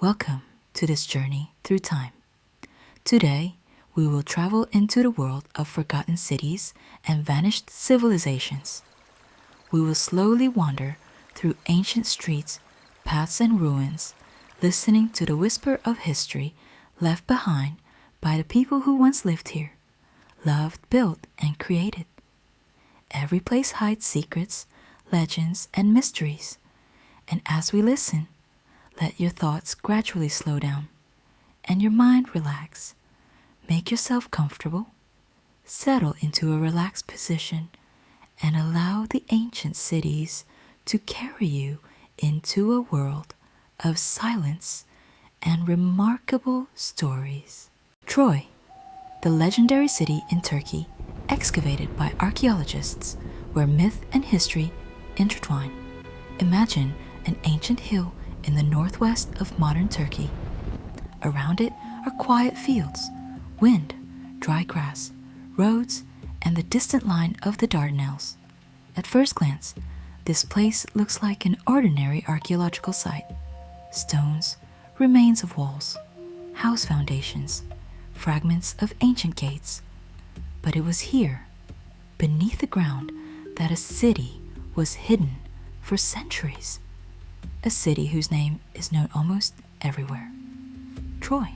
Welcome to this journey through time. Today, we will travel into the world of forgotten cities and vanished civilizations. We will slowly wander through ancient streets, paths, and ruins, listening to the whisper of history left behind by the people who once lived here, loved, built, and created. Every place hides secrets, legends, and mysteries. And as we listen, let your thoughts gradually slow down and your mind relax. Make yourself comfortable, settle into a relaxed position, and allow the ancient cities to carry you into a world of silence and remarkable stories. Troy, the legendary city in Turkey, excavated by archaeologists, where myth and history intertwine. Imagine an ancient hill in the northwest of modern Turkey. Around it are quiet fields, wind, dry grass, roads, and the distant line of the Dardanelles. At first glance, this place looks like an ordinary archaeological site. Stones, remains of walls, house foundations, fragments of ancient gates. But it was here, beneath the ground, that a city was hidden for centuries. A city whose name is known almost everywhere. Troy,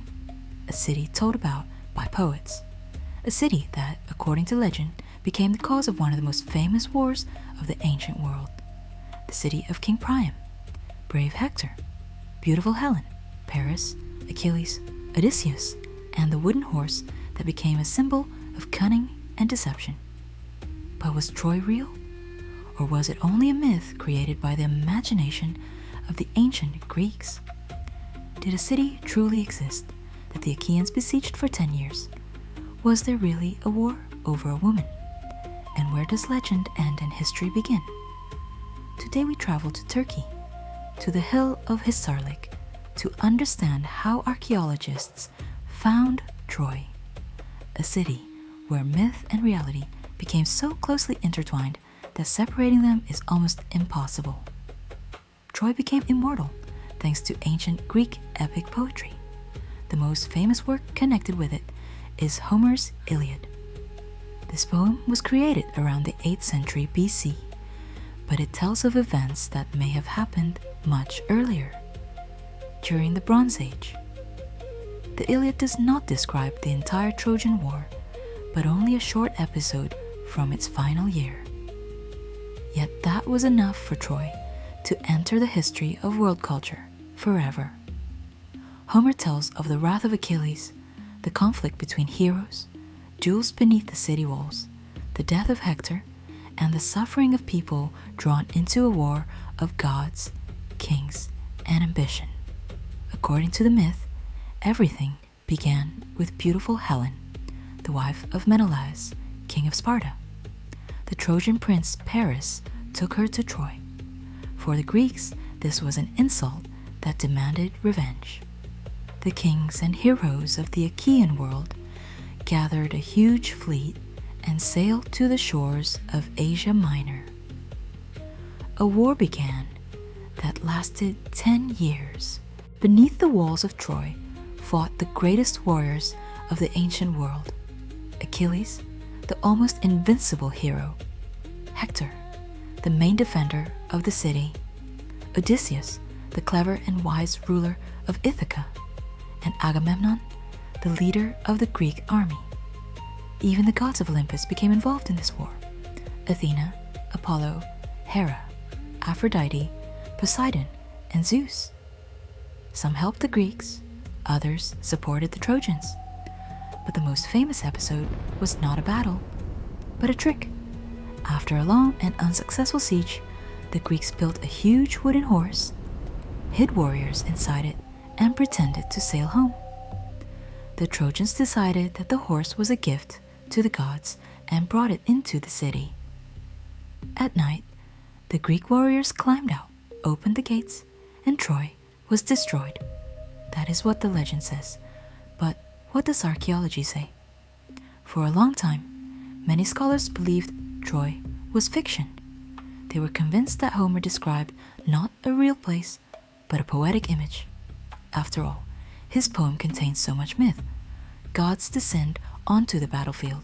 a city told about by poets. A city that, according to legend, became the cause of one of the most famous wars of the ancient world. The city of King Priam, brave Hector, beautiful Helen, Paris, Achilles, Odysseus, and the wooden horse that became a symbol of cunning and deception. But was Troy real? Or was it only a myth created by the imagination of the ancient Greeks? Did a city truly exist that the Achaeans besieged for 10 years? Was there really a war over a woman? And where does legend end and history begin? Today we travel to Turkey, to the hill of Hisarlik, to understand how archaeologists found Troy, a city where myth and reality became so closely intertwined that separating them is almost impossible. Troy became immortal thanks to ancient Greek epic poetry. The most famous work connected with it is Homer's Iliad. This poem was created around the 8th century BC, but it tells of events that may have happened much earlier, during the Bronze Age. The Iliad does not describe the entire Trojan War, but only a short episode from its final year. Yet that was enough for Troy to enter the history of world culture forever. Homer tells of the wrath of Achilles, the conflict between heroes, duels beneath the city walls, the death of Hector, and the suffering of people drawn into a war of gods, kings, and ambition. According to the myth, everything began with beautiful Helen, the wife of Menelaus, king of Sparta. The Trojan prince Paris took her to Troy. For the Greeks, this was an insult that demanded revenge. The kings and heroes of the Achaean world gathered a huge fleet and sailed to the shores of Asia Minor. A war began that lasted 10 years. Beneath the walls of Troy fought the greatest warriors of the ancient world. Achilles, the almost invincible hero. Hector, the main defender of the city. Odysseus, the clever and wise ruler of Ithaca. And Agamemnon, the leader of the Greek army. Even the gods of Olympus became involved in this war. Athena, Apollo, Hera, Aphrodite, Poseidon, and Zeus. Some helped the Greeks, others supported the Trojans. But the most famous episode was not a battle, but a trick. After a long and unsuccessful siege, the Greeks built a huge wooden horse, hid warriors inside it, and pretended to sail home. The Trojans decided that the horse was a gift to the gods and brought it into the city. At night, the Greek warriors climbed out, opened the gates, and Troy was destroyed. That is what the legend says. But what does archaeology say? For a long time, many scholars believed Troy was fiction. They were convinced that Homer described not a real place, but a poetic image. After all, his poem contains so much myth. Gods descend onto the battlefield,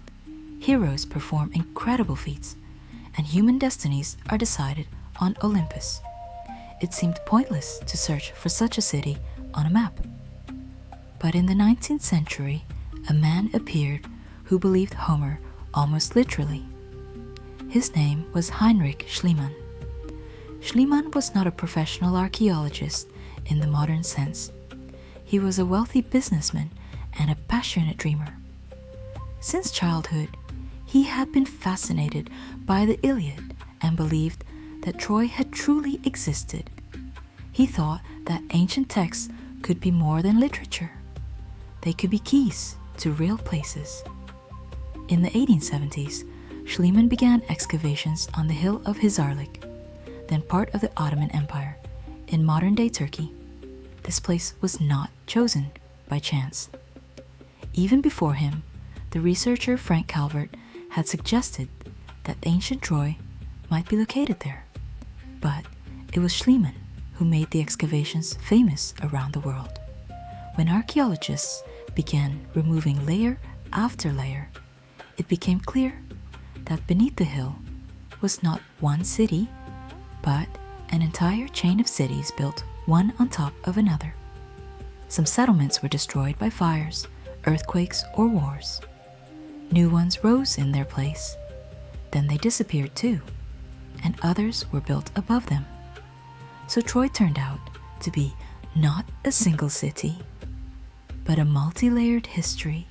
heroes perform incredible feats, and human destinies are decided on Olympus. It seemed pointless to search for such a city on a map. But in the 19th century, a man appeared who believed Homer almost literally. His name was Heinrich Schliemann. Schliemann was not a professional archaeologist in the modern sense. He was a wealthy businessman and a passionate dreamer. Since childhood, he had been fascinated by the Iliad and believed that Troy had truly existed. He thought that ancient texts could be more than literature. They could be keys to real places. In the 1870s, Schliemann began excavations on the hill of Hisarlik, then part of the Ottoman Empire, in modern-day Turkey. This place was not chosen by chance. Even before him, the researcher Frank Calvert had suggested that ancient Troy might be located there. But it was Schliemann who made the excavations famous around the world. When archaeologists began removing layer after layer, it became clear that beneath the hill was not one city, but an entire chain of cities built one on top of another. Some settlements were destroyed by fires, earthquakes, or wars. New ones rose in their place. Then they disappeared too, and others were built above them. So Troy turned out to be not a single city, but a multi-layered history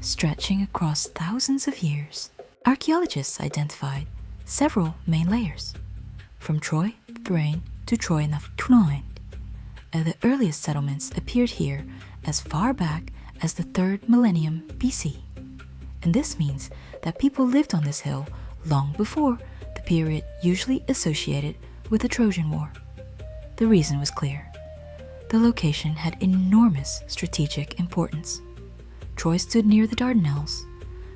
stretching across thousands of years. Archaeologists identified several main layers, from Troy Thrain to Troy Naftunoin. The earliest settlements appeared here as far back as the 3rd millennium BC. And this means that people lived on this hill long before the period usually associated with the Trojan War. The reason was clear. The location had enormous strategic importance. Troy stood near the Dardanelles,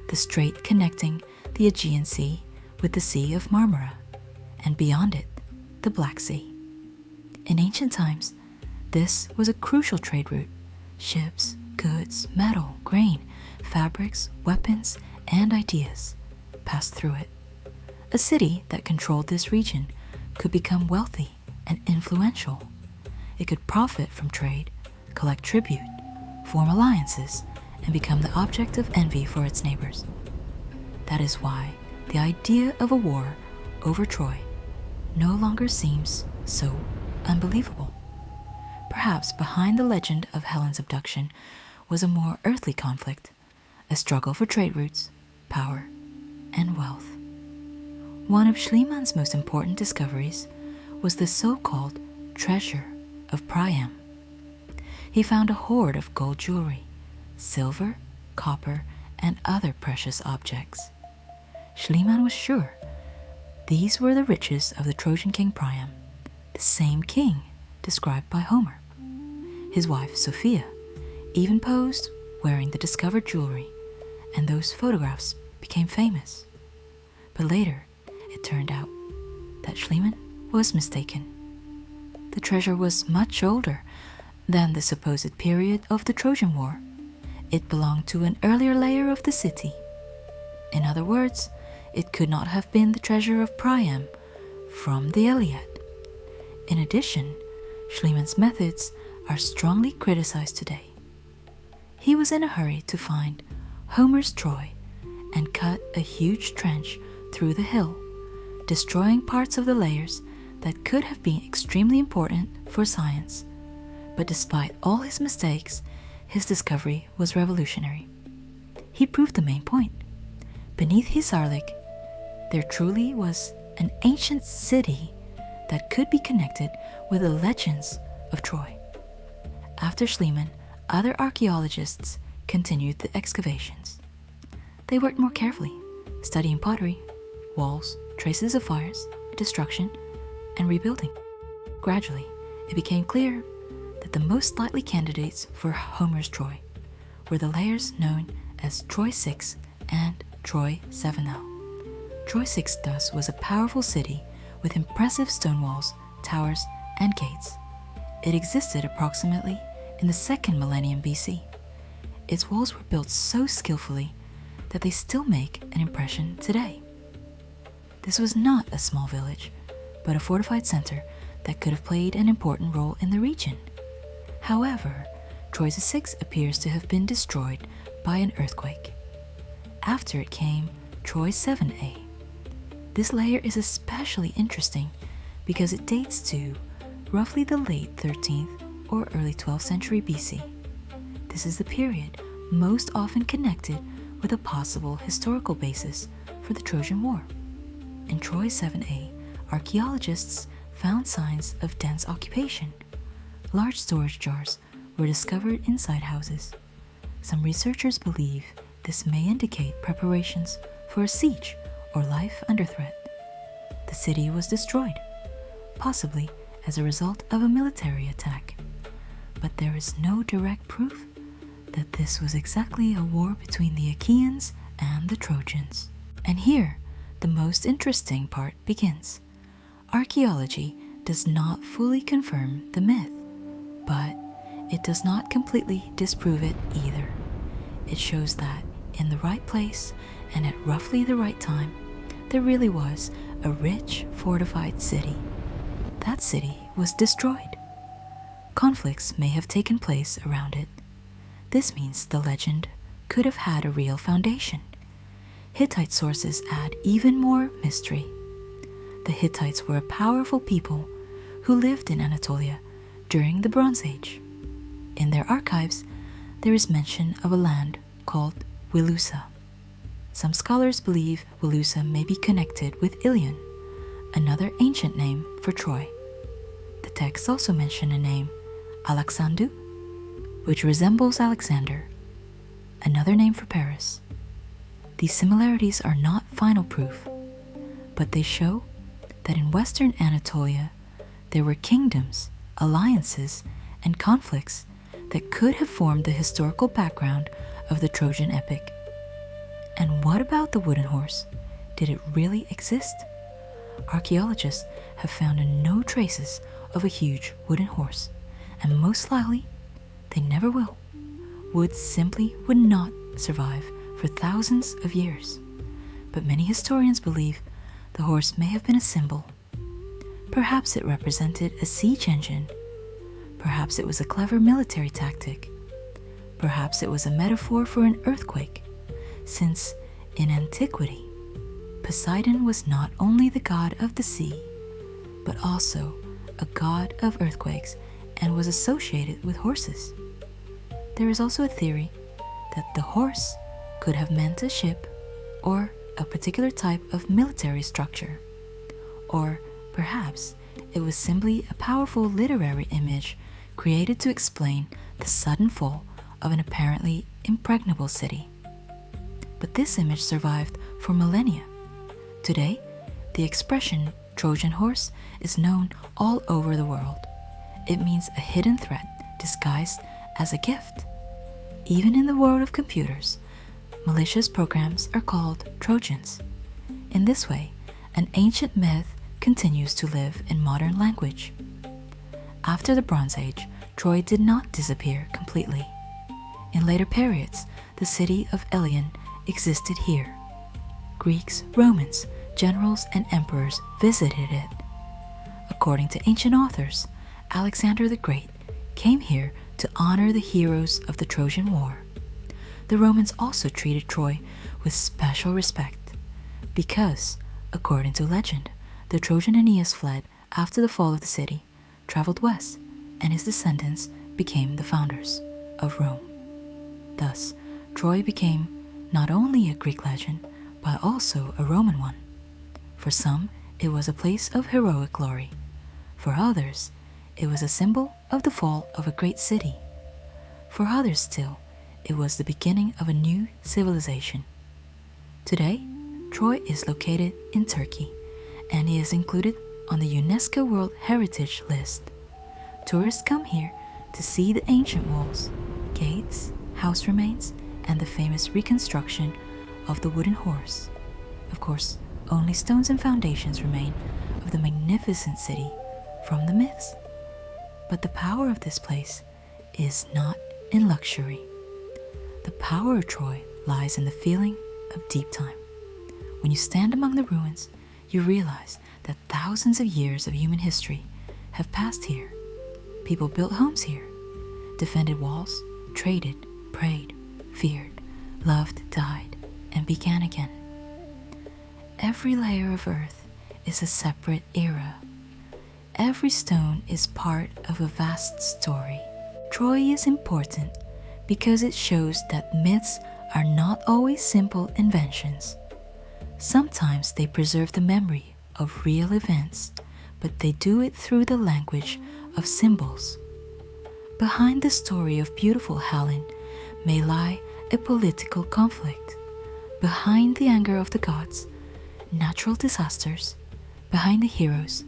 the strait connecting the Aegean Sea with the Sea of Marmara, and beyond it, the Black Sea. In ancient times, this was a crucial trade route. Ships, goods, metal, grain, fabrics, weapons, and ideas passed through it. A city that controlled this region could become wealthy and influential. It could profit from trade, collect tribute, form alliances, and become the object of envy for its neighbors. That is why the idea of a war over Troy no longer seems so unbelievable. Perhaps behind the legend of Helen's abduction was a more earthly conflict, a struggle for trade routes, power, and wealth. One of Schliemann's most important discoveries was the so-called treasure of Priam. He found a hoard of gold jewelry, silver, copper, and other precious objects. Schliemann was sure these were the riches of the Trojan king Priam, the same king described by Homer. His wife, Sophia, even posed wearing the discovered jewelry, and those photographs became famous. But later, it turned out that Schliemann was mistaken. The treasure was much older than the supposed period of the Trojan War. It belonged to an earlier layer of the city. In other words, it could not have been the treasure of Priam from the Iliad. In addition, Schliemann's methods are strongly criticized today. He was in a hurry to find Homer's Troy and cut a huge trench through the hill, destroying parts of the layers that could have been extremely important for science. But despite all his mistakes, his discovery was revolutionary. He proved the main point. Beneath Hisarlik, there truly was an ancient city that could be connected with the legends of Troy. After Schliemann, other archaeologists continued the excavations. They worked more carefully, studying pottery, walls, traces of fires, destruction, and rebuilding. Gradually, it became clear that the most likely candidates for Homer's Troy were the layers known as Troy 6 and Troy 7L. Troy 6 thus was a powerful city with impressive stone walls, towers, and gates. It existed approximately in the 2nd millennium BC. Its walls were built so skillfully that they still make an impression today. This was not a small village, but a fortified center that could have played an important role in the region. However, Troy 6 appears to have been destroyed by an earthquake. After it came Troy 7a. This layer is especially interesting because it dates to roughly the late 13th or early 12th century BC. This is the period most often connected with a possible historical basis for the Trojan War. In Troy 7a, archaeologists found signs of dense occupation. Large storage jars were discovered inside houses. Some researchers believe this may indicate preparations for a siege or life under threat. The city was destroyed, possibly as a result of a military attack, but there is no direct proof that this was exactly a war between the Achaeans and the Trojans. And here, the most interesting part begins. Archaeology does not fully confirm the myth, but it does not completely disprove it either. It shows that in the right place and at roughly the right time, there really was a rich, fortified city. That city was destroyed. Conflicts may have taken place around it. This means the legend could have had a real foundation. Hittite sources add even more mystery. The Hittites were a powerful people who lived in Anatolia during the Bronze Age. In their archives, there is mention of a land called Wilusa. Some scholars believe Wilusa may be connected with Ilion, another ancient name for Troy. The texts also mention a name, Alexandru, which resembles Alexander, another name for Paris. These similarities are not final proof, but they show that in Western Anatolia there were kingdoms, alliances, and conflicts that could have formed the historical background of the Trojan epic. And what about the wooden horse? Did it really exist? Archaeologists have found no traces of a huge wooden horse, and most likely they never will. Wood simply would not survive for thousands of years. But many historians believe the horse may have been a symbol. Perhaps it represented a siege engine. Perhaps it was a clever military tactic. Perhaps it was a metaphor for an earthquake, since in antiquity, Poseidon was not only the god of the sea, but also a god of earthquakes and was associated with horses. There is also a theory that the horse could have meant a ship or a particular type of military structure, or perhaps it was simply a powerful literary image created to explain the sudden fall of an apparently impregnable city. But this image survived for millennia. Today, the expression Trojan horse is known all over the world. It means a hidden threat disguised as a gift. Even in the world of computers, malicious programs are called Trojans. In this way, an ancient myth continues to live in modern language. After the Bronze Age, Troy did not disappear completely. In later periods, the city of Ilion existed here. Greeks, Romans, generals, and emperors visited it. According to ancient authors, Alexander the Great came here to honor the heroes of the Trojan War. The Romans also treated Troy with special respect because, according to legend, the Trojan Aeneas fled after the fall of the city, traveled west, and his descendants became the founders of Rome. Thus, Troy became not only a Greek legend, but also a Roman one. For some, it was a place of heroic glory. For others, it was a symbol of the fall of a great city. For others still, it was the beginning of a new civilization. Today, Troy is located in Turkey, and it is included on the UNESCO World Heritage List. Tourists come here to see the ancient walls, gates, house remains, and the famous reconstruction of the wooden horse. Of course, only stones and foundations remain of the magnificent city from the myths. But the power of this place is not in luxury. The power of Troy lies in the feeling of deep time. When you stand among the ruins, you realize that thousands of years of human history have passed here. People built homes here, defended walls, traded, prayed, feared, loved, died, and began again. Every layer of earth is a separate era. Every stone is part of a vast story. Troy is important because it shows that myths are not always simple inventions. Sometimes they preserve the memory of real events, but they do it through the language of symbols. Behind the story of beautiful Helen may lie a political conflict. Behind the anger of the gods, natural disasters. Behind the heroes,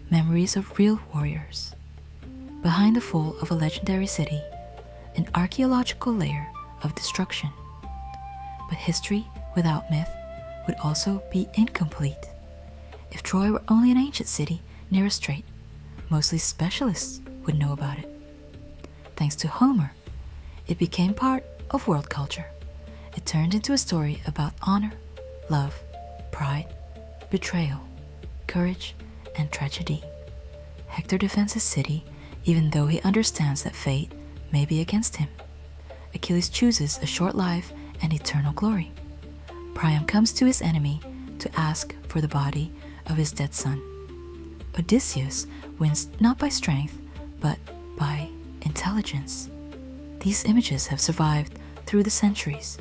memories of real warriors. Behind the fall of a legendary city, an archaeological layer of destruction. But history without myth would also be incomplete. If Troy were only an ancient city near a strait, mostly specialists would know about it. Thanks to Homer, it became part of world culture. It turned into a story about honor, love, pride, betrayal, courage, and tragedy. Hector defends his city even though he understands that fate may be against him. Achilles chooses a short life and eternal glory. Priam comes to his enemy to ask for the body of his dead son. Odysseus wins not by strength, but by intelligence. These images have survived through the centuries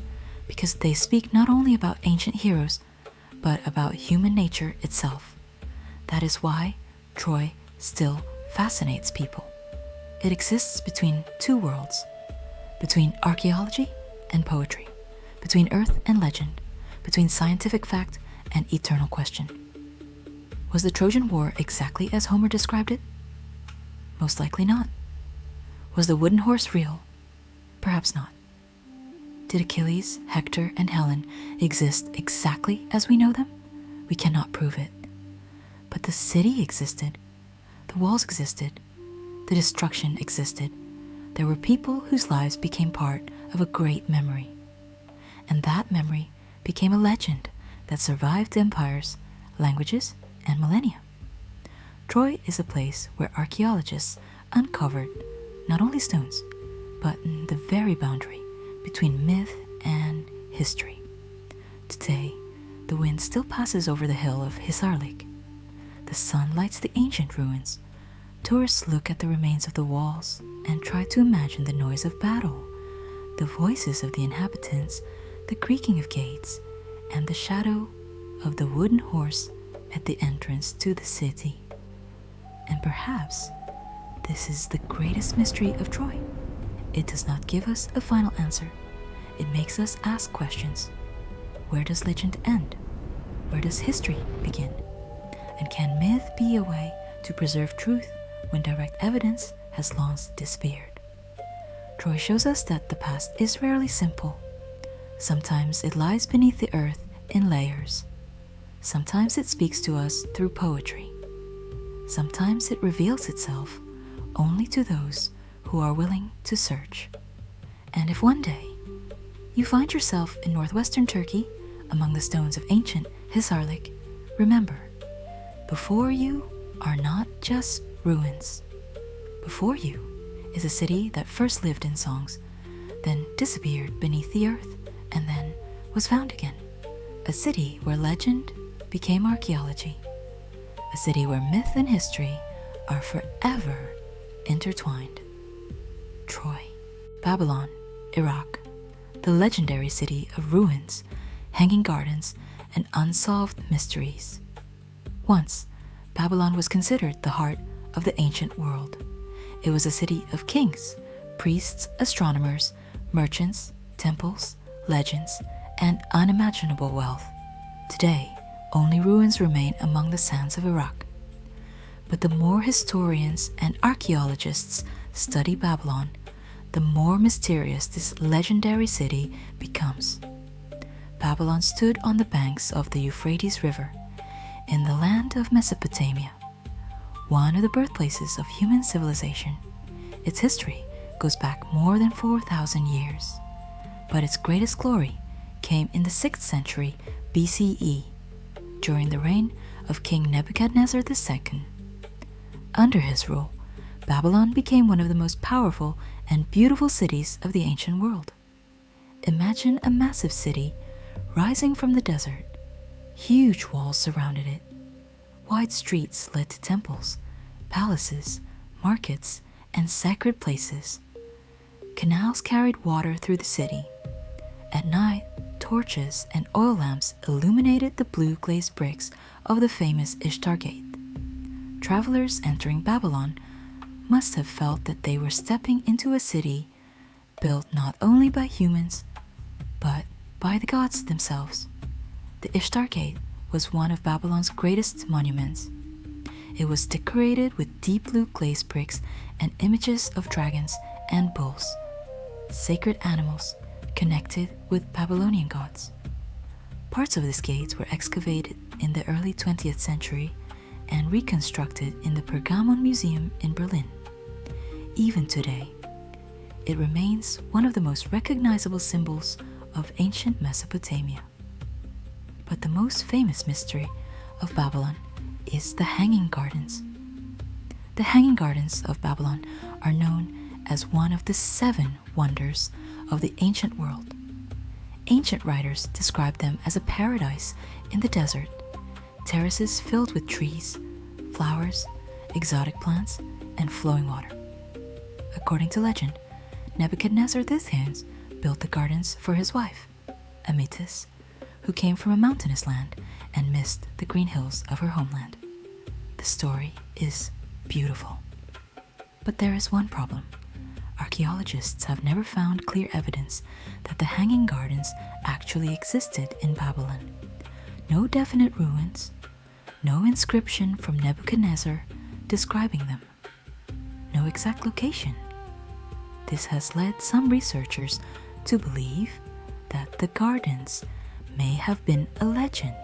because they speak not only about ancient heroes, but about human nature itself. That is why Troy still fascinates people. It exists between two worlds, between archaeology and poetry, between earth and legend, between scientific fact and eternal question. Was the Trojan War exactly as Homer described it? Most likely not. Was the wooden horse real? Perhaps not. Did Achilles, Hector, and Helen exist exactly as we know them? We cannot prove it. But the city existed. The walls existed. The destruction existed. There were people whose lives became part of a great memory. And that memory became a legend that survived empires, languages, and millennia. Troy is a place where archaeologists uncovered not only stones, but the very boundary between myth and history. Today, the wind still passes over the hill of Hisarlik. The sun lights the ancient ruins. Tourists look at the remains of the walls and try to imagine the noise of battle, the voices of the inhabitants, the creaking of gates, and the shadow of the wooden horse at the entrance to the city. And perhaps this is the greatest mystery of Troy. It does not give us a final answer. It makes us ask questions. Where does legend end? Where does history begin? And can myth be a way to preserve truth when direct evidence has long disappeared? Troy shows us that the past is rarely simple. Sometimes it lies beneath the earth in layers. Sometimes it speaks to us through poetry. Sometimes it reveals itself only to those who are willing to search. And if one day you find yourself in northwestern Turkey among the stones of ancient Hisarlik, remember, before you are not just ruins. Before you is a city that first lived in songs, then disappeared beneath the earth, and then was found again. A city where legend became archaeology. A city where myth and history are forever intertwined. Troy, Babylon, Iraq, the legendary city of ruins, hanging gardens, and unsolved mysteries. Once, Babylon was considered the heart of the ancient world. It was a city of kings, priests, astronomers, merchants, temples, legends, and unimaginable wealth. Today, only ruins remain among the sands of Iraq. But the more historians and archaeologists study Babylon, the more mysterious this legendary city becomes. Babylon stood on the banks of the Euphrates River, in the land of Mesopotamia, one of the birthplaces of human civilization. Its history goes back more than 4,000 years, but its greatest glory came in the 6th century BCE, during the reign of King Nebuchadnezzar II. Under his rule, Babylon became one of the most powerful and beautiful cities of the ancient world. Imagine a massive city rising from the desert. Huge walls surrounded it. Wide streets led to temples, palaces, markets, and sacred places. Canals carried water through the city. At night, torches and oil lamps illuminated the blue glazed bricks of the famous Ishtar Gate. Travelers entering Babylon must have felt that they were stepping into a city built not only by humans, but by the gods themselves. The Ishtar Gate was one of Babylon's greatest monuments. It was decorated with deep blue glazed bricks and images of dragons and bulls, sacred animals connected with Babylonian gods. Parts of this gate were excavated in the early 20th century and reconstructed in the Pergamon Museum in Berlin. Even today, it remains one of the most recognizable symbols of ancient Mesopotamia. But the most famous mystery of Babylon is the Hanging Gardens. The Hanging Gardens of Babylon are known as one of the 7 wonders of the ancient world. Ancient writers describe them as a paradise in the desert, terraces filled with trees, flowers, exotic plants, and flowing water. According to legend, Nebuchadnezzar II built the gardens for his wife, Amytis, who came from a mountainous land and missed the green hills of her homeland. The story is beautiful. But there is one problem. Archaeologists have never found clear evidence that the Hanging Gardens actually existed in Babylon. No definite ruins, no inscription from Nebuchadnezzar describing them, no exact location. This has led some researchers to believe that the gardens may have been a legend,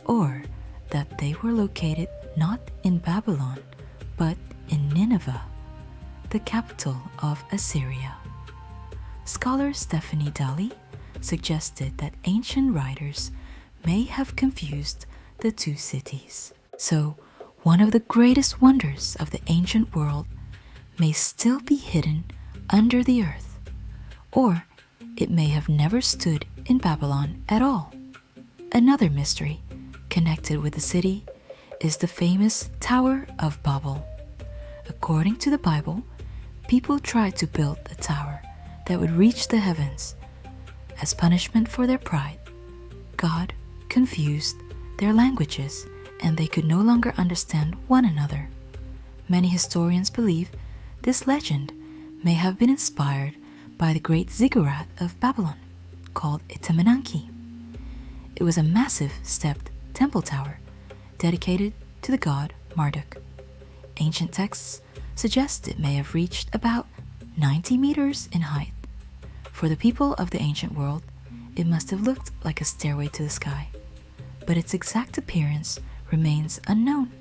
or that they were located not in Babylon, but in Nineveh, the capital of Assyria. Scholar Stephanie Daly suggested that ancient writers may have confused the 2 cities. So, one of the greatest wonders of the ancient world may still be hidden under the earth, or it may have never stood in Babylon at all. Another mystery connected with the city is the famous Tower of Babel. According to the Bible, people tried to build a tower that would reach the heavens. As punishment for their pride, God confused their languages and they could no longer understand one another. Many historians believe this legend may have been inspired by the great ziggurat of Babylon, called Itamananki. It was a massive stepped temple tower dedicated to the god Marduk. Ancient texts suggest it may have reached about 90 meters in height. For the people of the ancient world, it must have looked like a stairway to the sky, but its exact appearance remains unknown.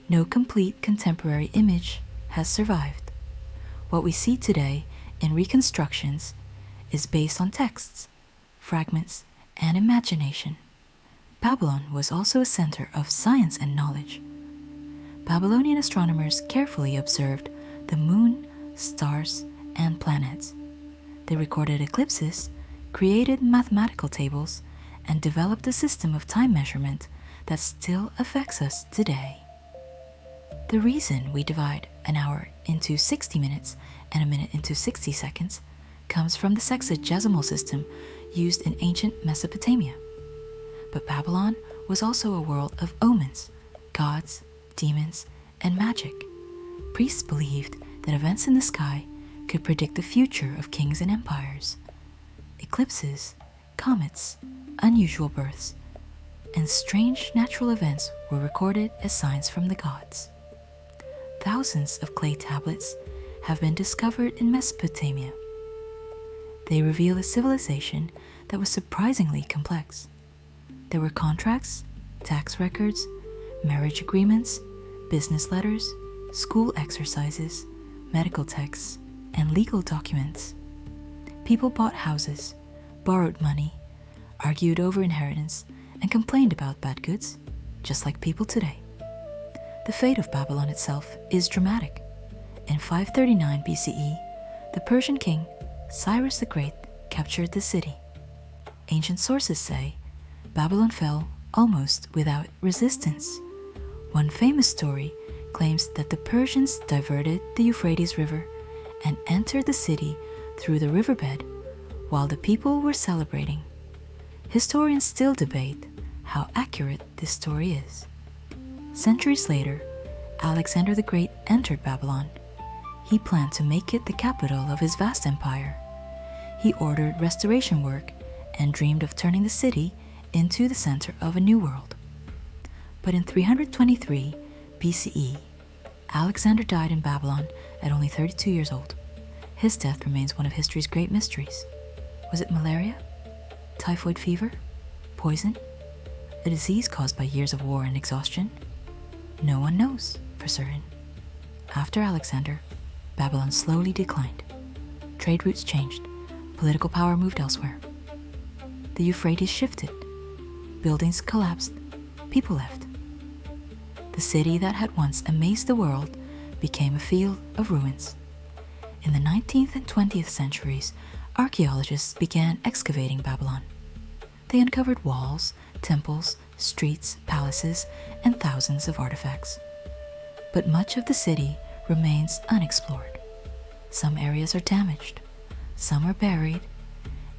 No complete contemporary image has survived. What we see today in reconstructions is based on texts, fragments, and imagination. Babylon was also a center of science and knowledge. Babylonian astronomers carefully observed the moon, stars, and planets. They recorded eclipses, created mathematical tables, and developed a system of time measurement that still affects us today. The reason we divide an hour into 60 minutes and a minute into 60 seconds comes from the sexagesimal system used in ancient Mesopotamia. But Babylon was also a world of omens, gods, demons, and magic. Priests believed that events in the sky could predict the future of kings and empires. Eclipses, comets, unusual births, and strange natural events were recorded as signs from the gods. Thousands of clay tablets have been discovered in Mesopotamia. They reveal a civilization that was surprisingly complex. There were contracts, tax records, marriage agreements, business letters, school exercises, medical texts, and legal documents. People bought houses, borrowed money, argued over inheritance, and complained about bad goods, just like people today. The fate of Babylon itself is dramatic. In 539 BCE, the Persian king Cyrus the Great captured the city. Ancient sources say Babylon fell almost without resistance. One famous story claims that the Persians diverted the Euphrates River and entered the city through the riverbed while the people were celebrating. Historians still debate how accurate this story is. Centuries later, Alexander the Great entered Babylon. He planned to make it the capital of his vast empire. He ordered restoration work and dreamed of turning the city into the center of a new world. But in 323 BCE, Alexander died in Babylon at only 32 years old. His death remains one of history's great mysteries. Was it malaria? Typhoid fever? Poison? A disease caused by years of war and exhaustion? No one knows for certain. After Alexander, Babylon slowly declined. Trade routes changed. Political power moved elsewhere. The Euphrates shifted. Buildings collapsed. People left. The city that had once amazed the world became a field of ruins. In the 19th and 20th centuries, archaeologists began excavating Babylon. They uncovered walls, temples, streets, palaces, and thousands of artifacts. But much of the city remains unexplored. Some areas are damaged, some are buried,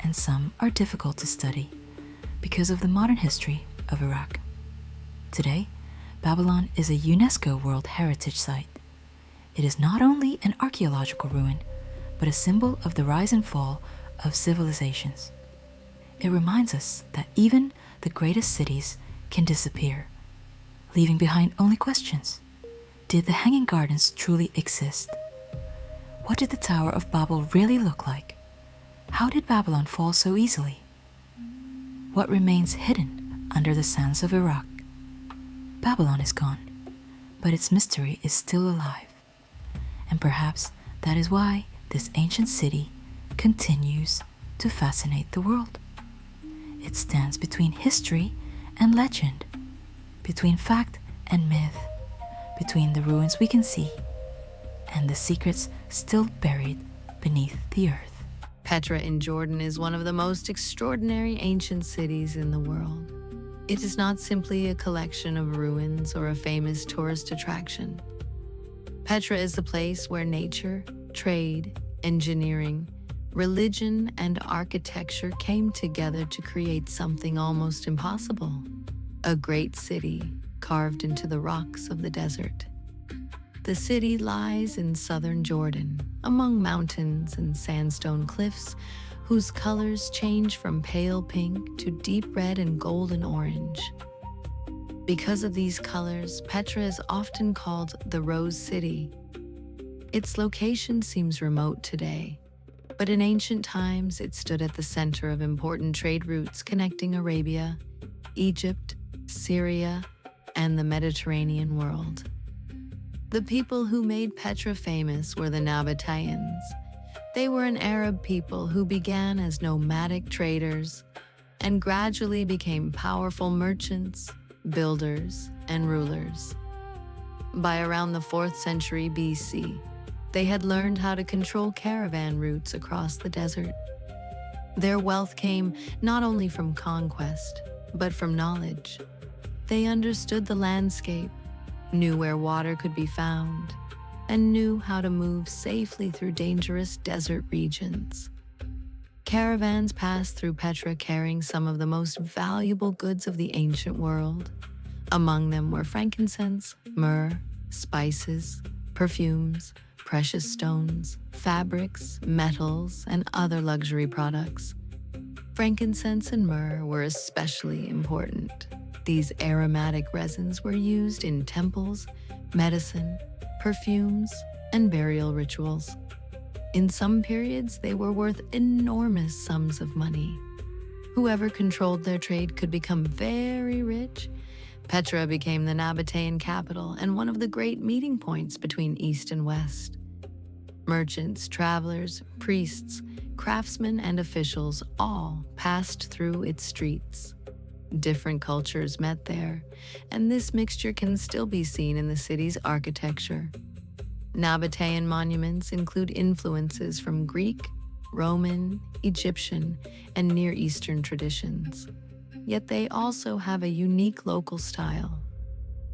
and some are difficult to study because of the modern history of Iraq. Today, Babylon is a UNESCO World Heritage Site. It is not only an archaeological ruin, but a symbol of the rise and fall of civilizations. It reminds us that even the greatest cities can disappear, leaving behind only questions. Did the Hanging Gardens truly exist? What did the Tower of Babel really look like? How did Babylon fall so easily? What remains hidden under the sands of Iraq? Babylon is gone, but its mystery is still alive. And perhaps that is why this ancient city continues to fascinate the world. It stands between history and legend, between fact and myth, between the ruins we can see and the secrets still buried beneath the earth. Petra in Jordan is one of the most extraordinary ancient cities in the world. It is not simply a collection of ruins or a famous tourist attraction. Petra is the place where nature, trade, engineering, religion, and architecture came together to create something almost impossible: a great city carved into the rocks of the desert. The city lies in southern Jordan, among mountains and sandstone cliffs whose colors change from pale pink to deep red and golden orange. Because of these colors, Petra is often called the Rose City. Its location seems remote today, but in ancient times it stood at the center of important trade routes connecting Arabia, Egypt, Syria, and the Mediterranean world. The people who made Petra famous were the Nabateans. They were an Arab people who began as nomadic traders and gradually became powerful merchants, builders, and rulers. By around the 4th century BC, they had learned how to control caravan routes across the desert. Their wealth came not only from conquest, but from knowledge. They understood the landscape, knew where water could be found, and knew how to move safely through dangerous desert regions. Caravans passed through Petra carrying some of the most valuable goods of the ancient world. Among them were frankincense, myrrh, spices, perfumes, precious stones, fabrics, metals, and other luxury products. Frankincense and myrrh were especially important. These aromatic resins were used in temples, medicine, perfumes, and burial rituals. In some periods, they were worth enormous sums of money. Whoever controlled their trade could become very rich. Petra became the Nabatean capital and one of the great meeting points between East and West. Merchants, travelers, priests, craftsmen, and officials all passed through its streets. Different cultures met there, and this mixture can still be seen in the city's architecture. Nabatean monuments include influences from Greek, Roman, Egyptian, and Near Eastern traditions. Yet they also have a unique local style.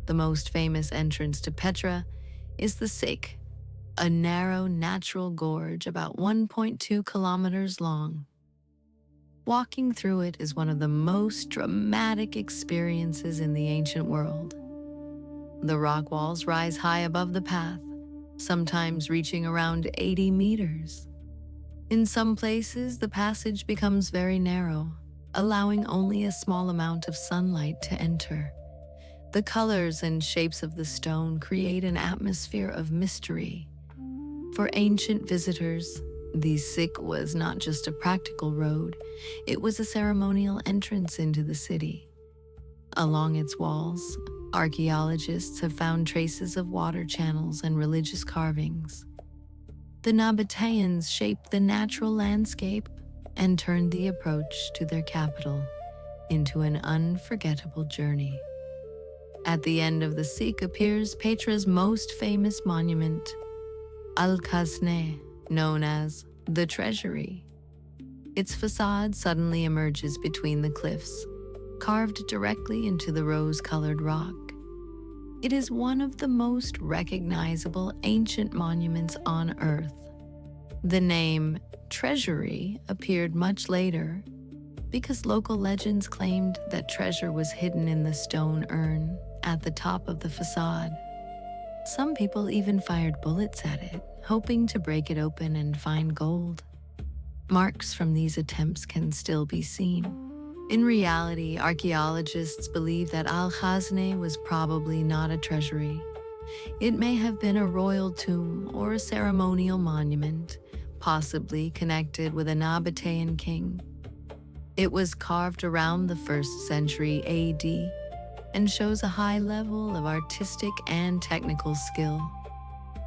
The most famous entrance to Petra is the Sik, a narrow natural gorge about 1.2 kilometers long. Walking through it is one of the most dramatic experiences in the ancient world. The rock walls rise high above the path, sometimes reaching around 80 meters. In some places, the passage becomes very narrow, allowing only a small amount of sunlight to enter. The colors and shapes of the stone create an atmosphere of mystery. For ancient visitors, the Sik was not just a practical road, it was a ceremonial entrance into the city. Along its walls, archaeologists have found traces of water channels and religious carvings. The Nabateans shaped the natural landscape and turned the approach to their capital into an unforgettable journey. At the end of the Sik appears Petra's most famous monument, Al-Khazne, known as the Treasury. Its facade suddenly emerges between the cliffs, carved directly into the rose-colored rock. It is one of the most recognizable ancient monuments on Earth. The name Treasury appeared much later because local legends claimed that treasure was hidden in the stone urn at the top of the facade. Some people even fired bullets at it, hoping to break it open and find gold. Marks from these attempts can still be seen. In reality, archaeologists believe that Al-Khazne was probably not a treasury. It may have been a royal tomb or a ceremonial monument, possibly connected with a Nabatean king. It was carved around the 1st century AD and shows a high level of artistic and technical skill.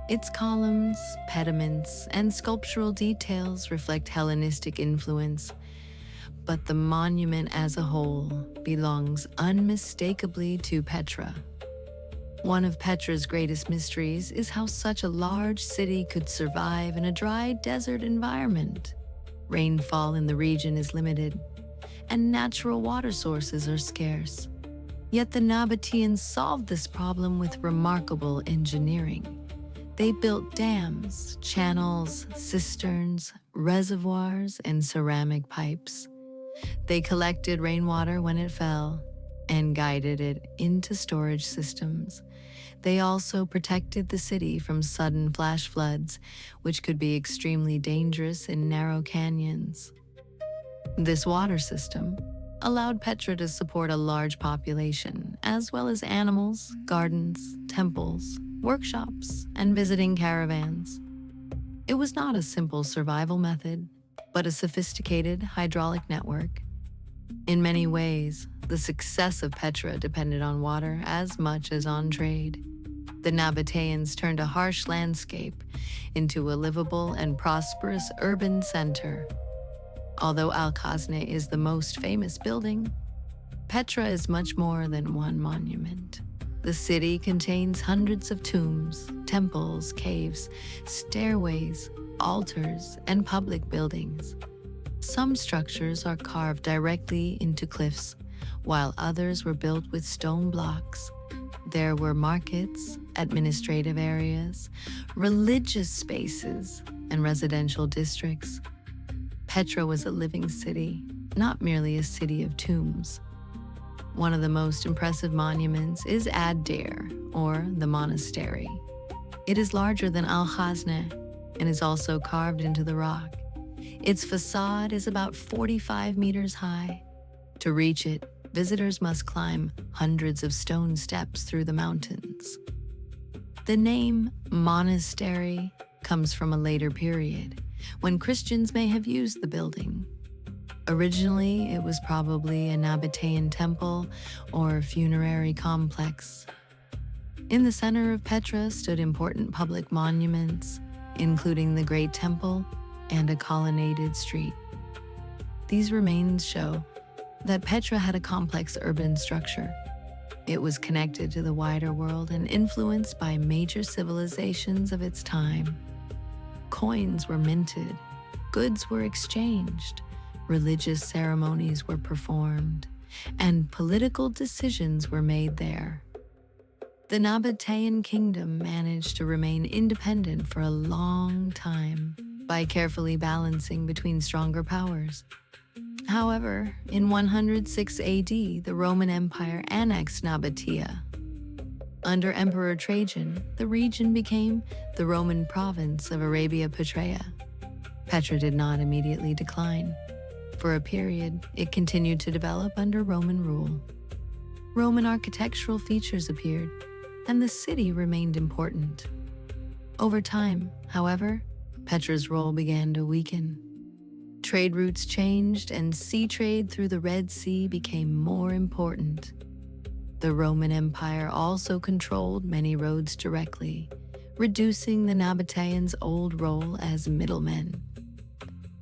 Its columns, pediments, and sculptural details reflect Hellenistic influence, but the monument as a whole belongs unmistakably to Petra. One of Petra's greatest mysteries is how such a large city could survive in a dry desert environment. Rainfall in the region is limited, and natural water sources are scarce. Yet the Nabateans solved this problem with remarkable engineering. They built dams, channels, cisterns, reservoirs, and ceramic pipes. They collected rainwater when it fell and guided it into storage systems. They also protected the city from sudden flash floods, which could be extremely dangerous in narrow canyons. This water system allowed Petra to support a large population, as well as animals, gardens, temples, workshops, and visiting caravans. It was not a simple survival method, but a sophisticated hydraulic network. In many ways, the success of Petra depended on water as much as on trade. The Nabateans turned a harsh landscape into a livable and prosperous urban center. Although Al-Khazne is the most famous building, Petra is much more than one monument. The city contains hundreds of tombs, temples, caves, stairways, altars, and public buildings. Some structures are carved directly into cliffs, while others were built with stone blocks. There were markets, administrative areas, religious spaces, and residential districts. Petra was a living city, not merely a city of tombs. One of the most impressive monuments is Ad-Dir, or the monastery. It is larger than Al-Khazne and is also carved into the rock. Its facade is about 45 meters high. To reach it, visitors must climb hundreds of stone steps through the mountains. The name monastery comes from a later period, when Christians may have used the building. Originally, it was probably a Nabatean temple or funerary complex. In the center of Petra stood important public monuments, including the Great Temple and a colonnaded street. These remains show that Petra had a complex urban structure. It was connected to the wider world and influenced by major civilizations of its time. Coins were minted, goods were exchanged, religious ceremonies were performed, and political decisions were made there. The Nabatean kingdom managed to remain independent for a long time by carefully balancing between stronger powers. However, in 106 AD, the Roman Empire annexed Nabatea. Under Emperor Trajan, the region became the Roman province of Arabia Petraea. Petra did not immediately decline. For a period, it continued to develop under Roman rule. Roman architectural features appeared, and the city remained important. Over time, however, Petra's role began to weaken. Trade routes changed, and sea trade through the Red Sea became more important. The Roman Empire also controlled many roads directly, reducing the Nabateans' old role as middlemen.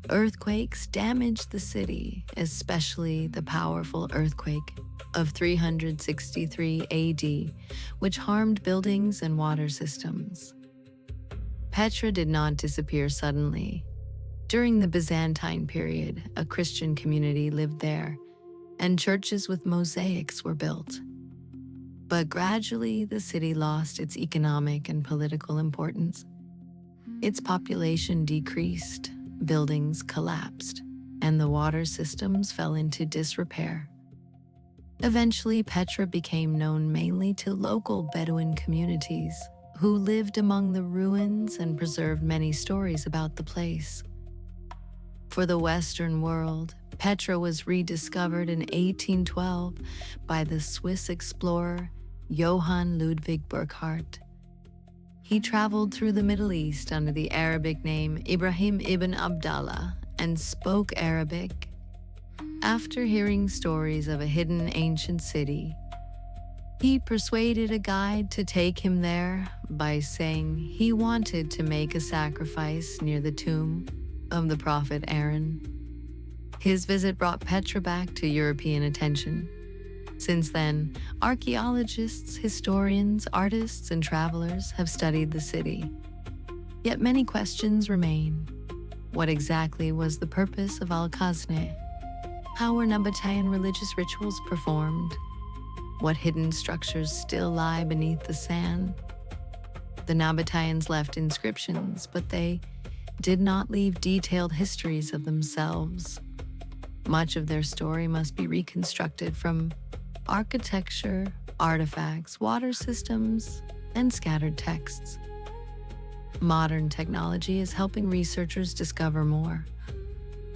Earthquakes damaged the city, especially the powerful earthquake of 363 AD, which harmed buildings and water systems. Petra did not disappear suddenly. During the Byzantine period, a Christian community lived there, and churches with mosaics were built. But gradually, the city lost its economic and political importance. Its population decreased, buildings collapsed, and the water systems fell into disrepair. Eventually, Petra became known mainly to local Bedouin communities who lived among the ruins and preserved many stories about the place. For the Western world, Petra was rediscovered in 1812 by the Swiss explorer Johann Ludwig Burckhardt. He traveled through the Middle East under the Arabic name Ibrahim ibn Abdallah and spoke Arabic. After hearing stories of a hidden ancient city, he persuaded a guide to take him there by saying he wanted to make a sacrifice near the tomb of the prophet Aaron. His visit brought Petra back to European attention. Since then, archaeologists, historians, artists, and travelers have studied the city. Yet many questions remain. What exactly was the purpose of Al-Khazneh? How were Nabatean religious rituals performed? What hidden structures still lie beneath the sand? The Nabateans left inscriptions, but they did not leave detailed histories of themselves. Much of their story must be reconstructed from architecture, artifacts, water systems, and scattered texts. Modern technology is helping researchers discover more.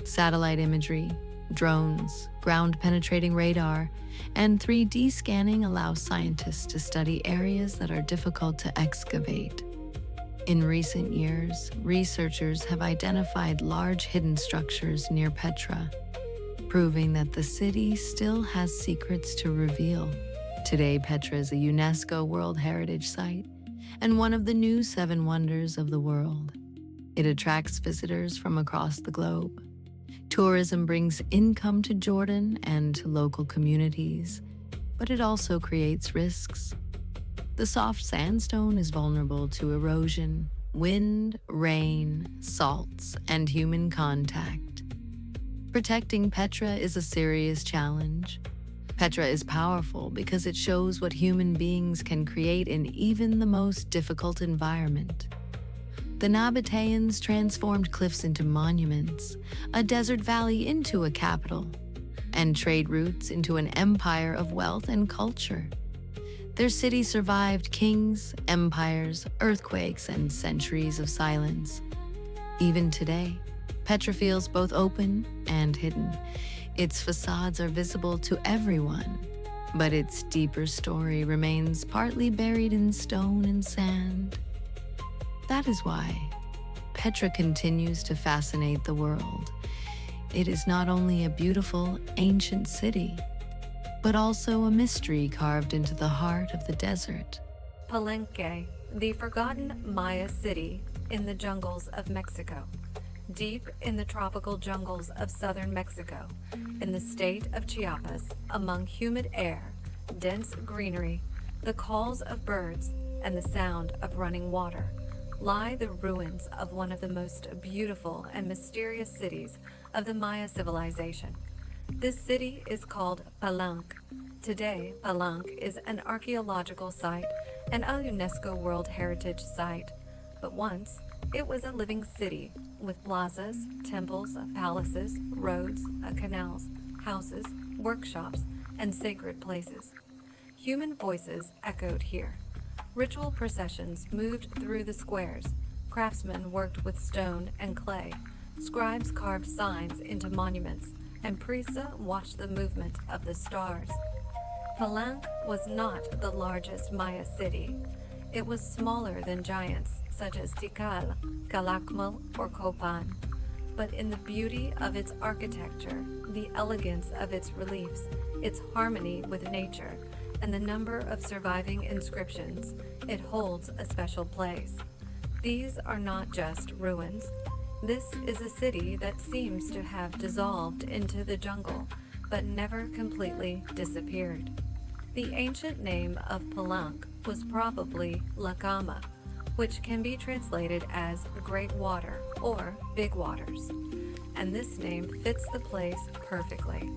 Satellite imagery, drones, ground-penetrating radar, and 3D scanning allow scientists to study areas that are difficult to excavate. In recent years, researchers have identified large hidden structures near Petra, proving that the city still has secrets to reveal. Today, Petra is a UNESCO World Heritage Site and one of the new 7 wonders of the world. It attracts visitors from across the globe. Tourism brings income to Jordan and to local communities, but it also creates risks. The soft sandstone is vulnerable to erosion, wind, rain, salts, and human contact. Protecting Petra is a serious challenge. Petra is powerful because it shows what human beings can create in even the most difficult environment. The Nabateans transformed cliffs into monuments, a desert valley into a capital, and trade routes into an empire of wealth and culture. Their city survived kings, empires, earthquakes, and centuries of silence. Even today, Petra feels both open and hidden. Its facades are visible to everyone, but its deeper story remains partly buried in stone and sand. That is why Petra continues to fascinate the world. It is not only a beautiful, ancient city, but also a mystery carved into the heart of the desert. Palenque, The forgotten Maya city in the jungles of Mexico. Deep in the tropical jungles of southern Mexico, in the state of Chiapas, among humid air, dense greenery, the calls of birds, and the sound of running water, lie the ruins of one of the most beautiful and mysterious cities of the Maya civilization. This city is called Palenque. Today, Palenque is an archaeological site and a UNESCO World Heritage Site, but once it was a living city with plazas, temples, palaces, roads, canals, houses, workshops, and sacred places. Human voices echoed here. Ritual processions moved through the squares. Craftsmen worked with stone and clay. Scribes carved signs into monuments, and priests watched the movement of the stars. Palenque was not the largest Maya city. It was smaller than giants such as Tikal, Calakmul, or Copan. But in the beauty of its architecture, the elegance of its reliefs, its harmony with nature, and the number of surviving inscriptions, it holds a special place. These are not just ruins. This is a city that seems to have dissolved into the jungle, but never completely disappeared. The ancient name of Palenque was probably Lacama, which can be translated as Great Water or Big Waters, and this name fits the place perfectly.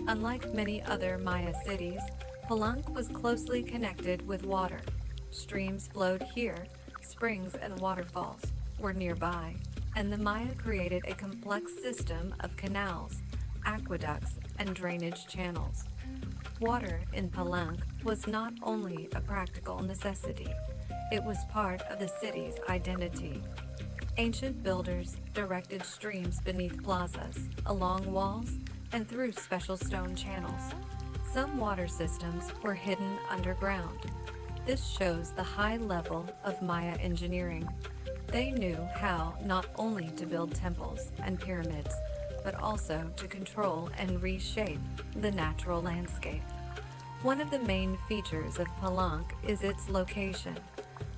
Unlike many other Maya cities, Palenque was closely connected with water. Streams flowed here, springs and waterfalls were nearby, and the Maya created a complex system of canals, aqueducts, and drainage channels. Water in Palenque was not only a practical necessity, it was part of the city's identity. Ancient builders directed streams beneath plazas, along walls, and through special stone channels. Some water systems were hidden underground. This shows the high level of Maya engineering. They knew how not only to build temples and pyramids, but also to control and reshape the natural landscape. One of the main features of Palenque is its location.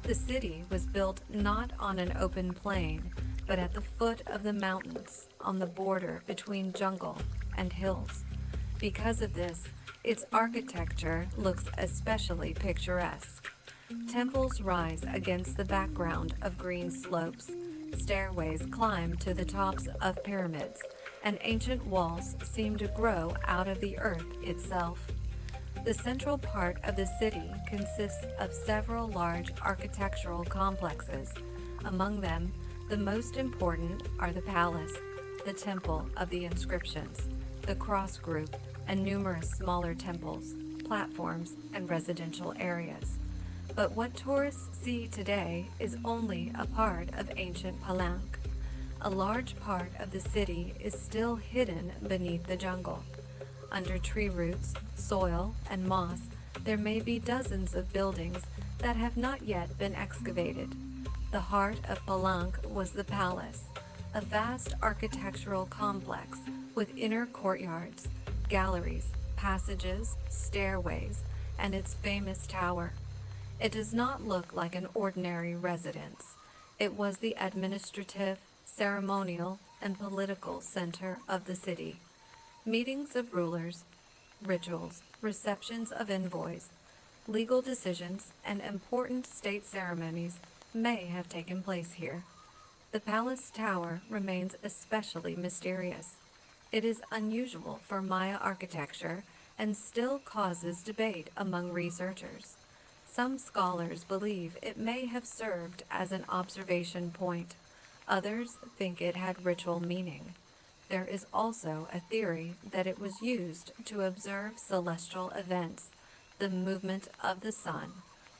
The city was built not on an open plain, but at the foot of the mountains, on the border between jungle and hills. Because of this, its architecture looks especially picturesque. Temples rise against the background of green slopes. Stairways climb to the tops of pyramids, and ancient walls seem to grow out of the earth itself. The central part of the city consists of several large architectural complexes. Among them, the most important are the palace, the temple of the inscriptions, the cross group, and numerous smaller temples, platforms, and residential areas. But what tourists see today is only a part of ancient Palenque. A large part of the city is still hidden beneath the jungle. Under tree roots, soil, and moss, there may be dozens of buildings that have not yet been excavated. The heart of Palenque was the palace, a vast architectural complex with inner courtyards, galleries, passages, stairways, and its famous tower. It does not look like an ordinary residence. It was the administrative, ceremonial, and political center of the city. Meetings of rulers, rituals, receptions of envoys, legal decisions, and important state ceremonies may have taken place here. The palace tower remains especially mysterious. It is unusual for Maya architecture and still causes debate among researchers. Some scholars believe it may have served as an observation point. Others think it had ritual meaning. There is also a theory that it was used to observe celestial events, the movement of the sun,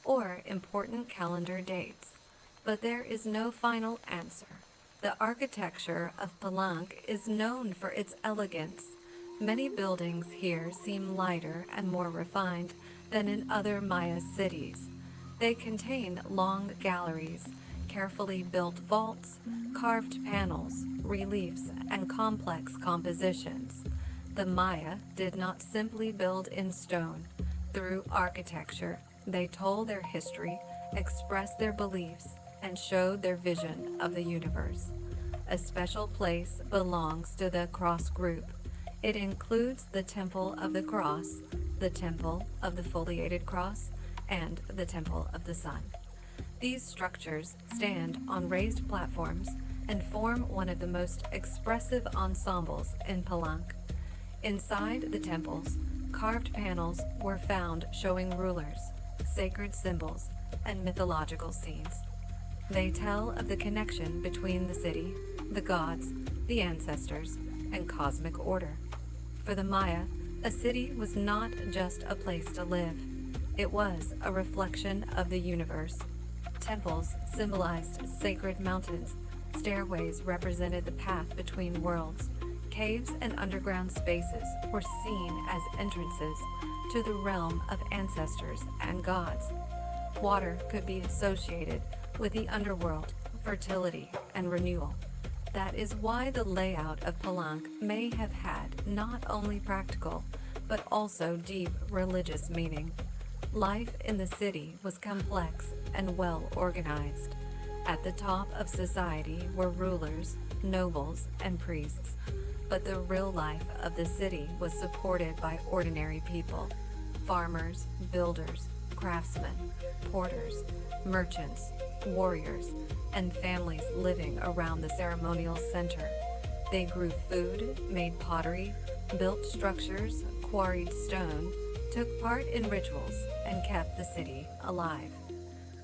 or important calendar dates. But there is no final answer. The architecture of Palenque is known for its elegance. Many buildings here seem lighter and more refined than in other Maya cities. They contain long galleries, carefully built vaults, carved panels, reliefs, and complex compositions. The Maya did not simply build in stone. Through architecture, they told their history expressed their beliefs, and showed their vision of the universe. A special place belongs to the Cross group. It includes the Temple of the Cross, the Temple of the Foliated Cross, and the Temple of the Sun. These structures stand on raised platforms and form one of the most expressive ensembles in Palenque. Inside the temples, carved panels were found showing rulers, sacred symbols, and mythological scenes. They tell of the connection between the city, the gods, the ancestors, and cosmic order. For the Maya, a city was not just a place to live. It was a reflection of the universe. Temples symbolized sacred mountains. Stairways represented the path between worlds. Caves and underground spaces were seen as entrances to the realm of ancestors and gods. Water could be associated with the underworld, fertility, and renewal. That is why the layout of Palenque may have had not only practical, but also deep religious meaning. Life in the city was complex and well organized. At the top of society were rulers, nobles, and priests. But the real life of the city was supported by ordinary people: farmers, builders, craftsmen, porters, merchants, warriors, and families living around the ceremonial center. They grew food, made pottery, built structures, quarried stone, took part in rituals, and kept the city alive.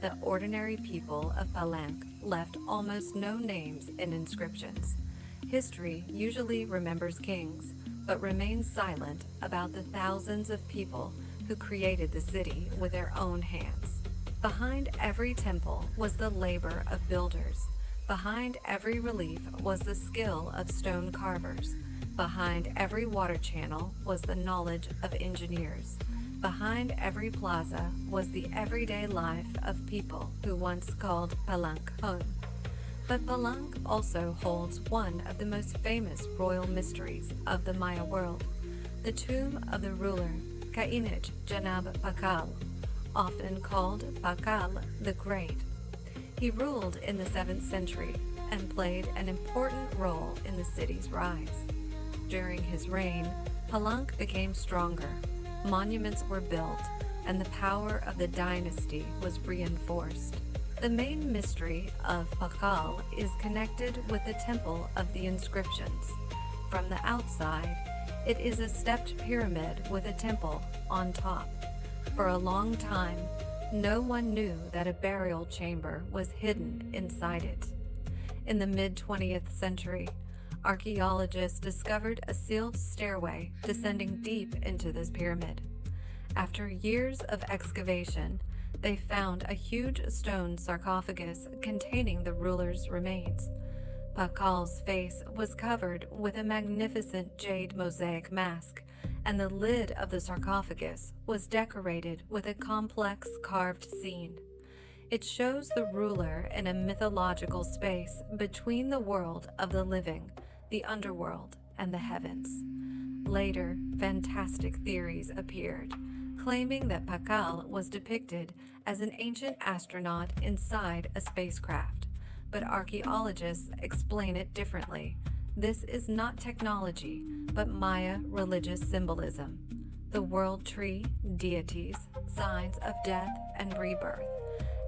The ordinary people of Palenque left almost no names in inscriptions. History usually remembers kings, but remains silent about the thousands of people who created the city with their own hands. Behind every temple was the labor of builders. Behind every relief was the skill of stone carvers. Behind every water channel was the knowledge of engineers. Behind every plaza was the everyday life of people who once called Palenque home. But Palenque also holds one of the most famous royal mysteries of the Maya world, the tomb of the ruler Cainich Janab Pakal, often called Pakal the Great. He ruled in the 7th century and played an important role in the city's rise. During his reign, Palenque became stronger, monuments were built, and the power of the dynasty was reinforced. The main mystery of Pakal is connected with the Temple of the Inscriptions. From the outside, it is a stepped pyramid with a temple on top. For a long time, no one knew that a burial chamber was hidden inside it. In the mid-20th century, archaeologists discovered a sealed stairway descending deep into this pyramid. After years of excavation, they found a huge stone sarcophagus containing the ruler's remains. Pakal's face was covered with a magnificent jade mosaic mask, and the lid of the sarcophagus was decorated with a complex carved scene. It shows the ruler in a mythological space between the world of the living, the underworld, and the heavens. Later, fantastic theories appeared, claiming that Pakal was depicted as an ancient astronaut inside a spacecraft. But archaeologists explain it differently. This is not technology, but Maya religious symbolism. The world tree, deities, signs of death and rebirth.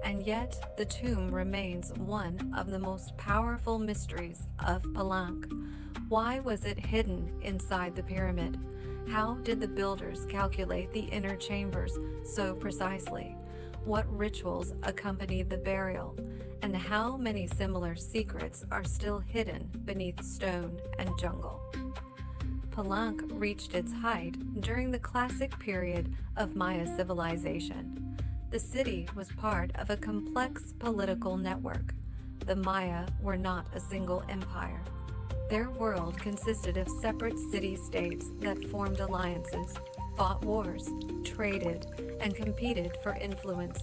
And yet, the tomb remains one of the most powerful mysteries of Palenque. Why was it hidden inside the pyramid? How did the builders calculate the inner chambers so precisely? What rituals accompanied the burial? And how many similar secrets are still hidden beneath stone and jungle? Palenque reached its height during the classic period of Maya civilization. The city was part of a complex political network. The Maya were not a single empire. Their world consisted of separate city-states that formed alliances, fought wars, traded, and competed for influence.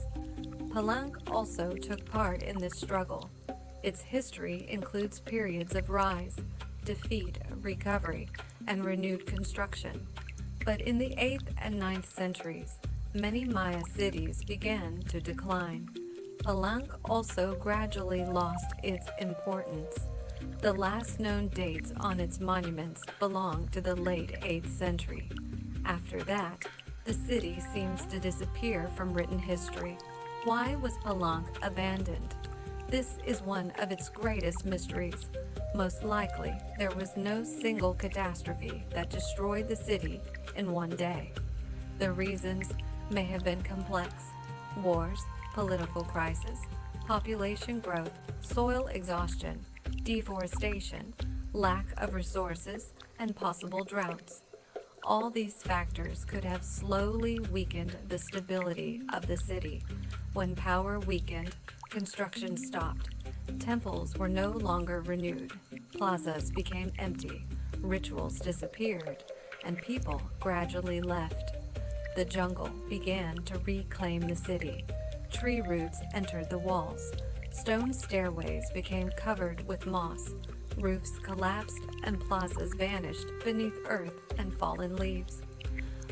Palenque also took part in this struggle. Its history includes periods of rise, defeat, recovery, and renewed construction. But in the 8th and 9th centuries, many Maya cities began to decline. Palenque also gradually lost its importance. The last known dates on its monuments belong to the late 8th century. After that, the city seems to disappear from written history. Why was Palenque abandoned? This is one of its greatest mysteries. Most likely, there was no single catastrophe that destroyed the city in one day. The reasons may have been complex: wars, political crisis, population growth, soil exhaustion, deforestation, lack of resources, and possible droughts. All these factors could have slowly weakened the stability of the city. When power weakened, construction stopped. Temples were no longer renewed. Plazas became empty. Rituals disappeared, and people gradually left. The jungle began to reclaim the city. Tree roots entered the walls. Stone stairways became covered with moss. Roofs collapsed, and plazas vanished beneath earth and fallen leaves.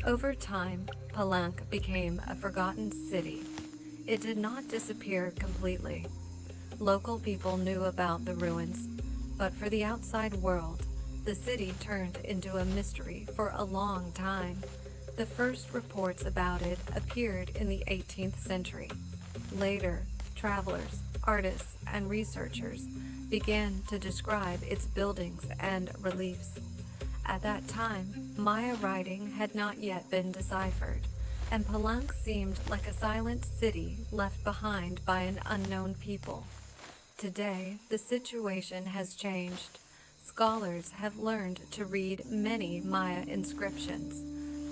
Over time, Palenque became a forgotten city. It did not disappear completely. Local people knew about the ruins, but for the outside world, the city turned into a mystery for a long time. The first reports about it appeared in the 18th century. Later, travelers, artists, and researchers began to describe its buildings and reliefs. At that time, Maya writing had not yet been deciphered, and Palenque seemed like a silent city left behind by an unknown people. Today, the situation has changed. Scholars have learned to read many Maya inscriptions.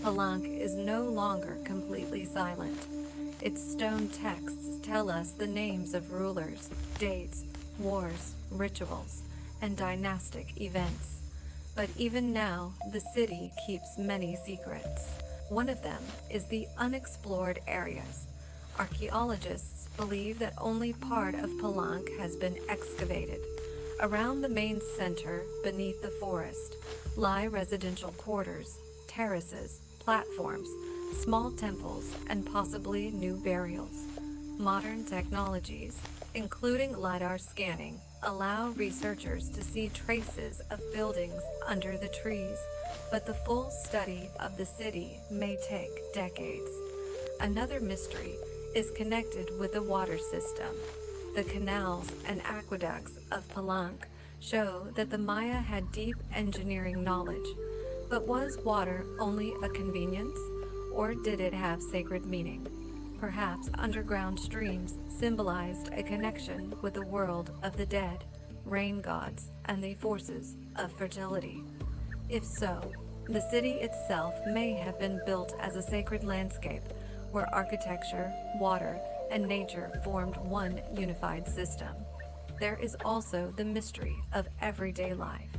Palenque is no longer completely silent. Its stone texts tell us the names of rulers, dates, wars, rituals, and dynastic events. But even now, the city keeps many secrets. One of them is the unexplored areas. Archaeologists believe that only part of Palenque has been excavated. Around the main center, beneath the forest, lie residential quarters, terraces, platforms, small temples, and possibly new burials. Modern technologies, including LiDAR scanning, allow researchers to see traces of buildings under the trees, but the full study of the city may take decades. Another mystery is connected with the water system. The canals and aqueducts of Palenque show that the Maya had deep engineering knowledge. But was water only a convenience, or did it have sacred meaning? Perhaps underground streams symbolized a connection with the world of the dead, rain gods, and the forces of fertility. If so, the city itself may have been built as a sacred landscape where architecture, water, and nature formed one unified system. There is also the mystery of everyday life.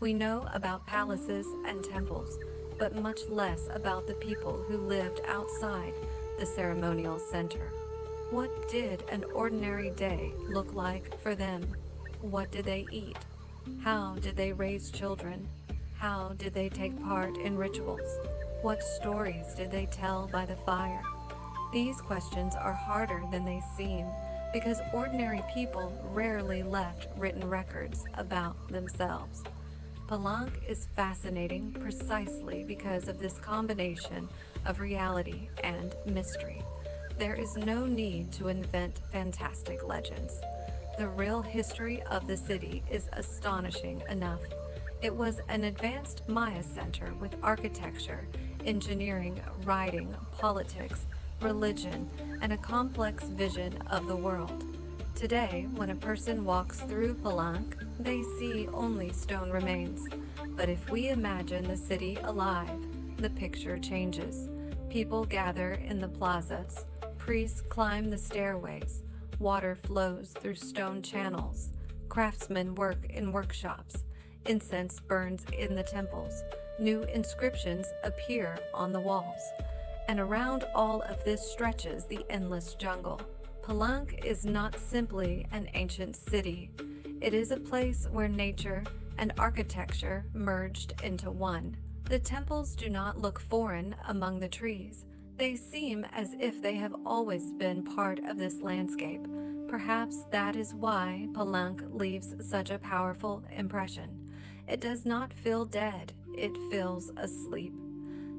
We know about palaces and temples, but much less about the people who lived outside the ceremonial center. What did an ordinary day look like for them? What did they eat? How did they raise children? How did they take part in rituals? What stories did they tell by the fire? These questions are harder than they seem because ordinary people rarely left written records about themselves. Palenque is fascinating precisely because of this combination of reality and mystery. There is no need to invent fantastic legends. The real history of the city is astonishing enough. It was an advanced Maya center with architecture, engineering, writing, politics, religion, and a complex vision of the world. Today, when a person walks through Palenque, they see only stone remains. But if we imagine the city alive, the picture changes. People gather in the plazas, priests climb the stairways, water flows through stone channels, craftsmen work in workshops, incense burns in the temples, new inscriptions appear on the walls. And around all of this stretches the endless jungle. Palenque is not simply an ancient city. It is a place where nature and architecture merged into one. The temples do not look foreign among the trees. They seem as if they have always been part of this landscape. Perhaps that is why Palenque leaves such a powerful impression. It does not feel dead, it feels asleep.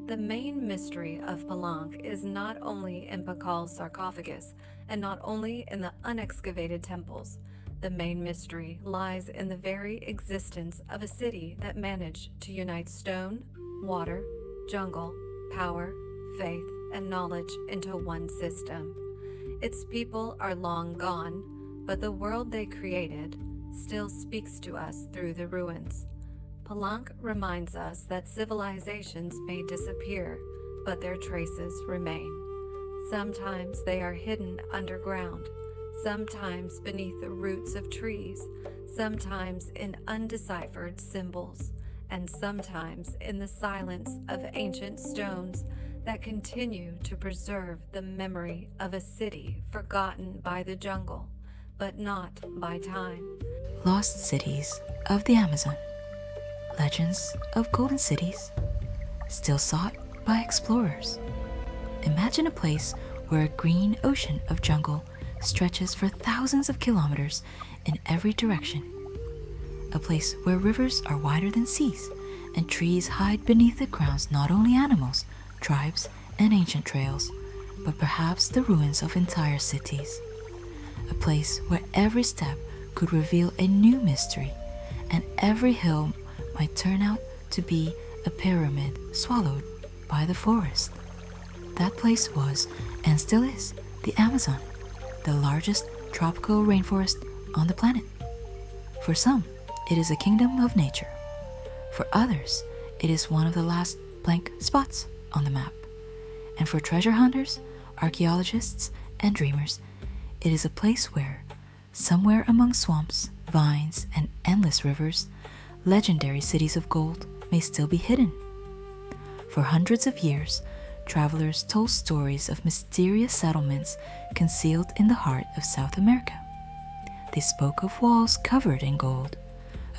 The main mystery of Palenque is not only in Pakal's sarcophagus, and not only in the unexcavated temples. The main mystery lies in the very existence of a city that managed to unite stone, water, jungle, power, faith, and knowledge into one system. Its people are long gone, but the world they created still speaks to us through the ruins. Palenque reminds us that civilizations may disappear, but their traces remain. Sometimes they are hidden underground, sometimes beneath the roots of trees, sometimes in undeciphered symbols, and sometimes in the silence of ancient stones that continue to preserve the memory of a city forgotten by the jungle, but not by time. Lost cities of the Amazon. Legends of golden cities, still sought by explorers. Imagine a place where a green ocean of jungle stretches for thousands of kilometers in every direction. A place where rivers are wider than seas and trees hide beneath the ground's not only animals, tribes, and ancient trails, but perhaps the ruins of entire cities. A place where every step could reveal a new mystery, and every hill might turn out to be a pyramid swallowed by the forest. That place was, and still is, the Amazon, the largest tropical rainforest on the planet. For some, it is a kingdom of nature. For others, it is one of the last blank spots on the map. And for treasure hunters, archaeologists, and dreamers, it is a place where, somewhere among swamps, vines, and endless rivers, legendary cities of gold may still be hidden. For hundreds of years, travelers told stories of mysterious settlements concealed in the heart of South America. They spoke of walls covered in gold,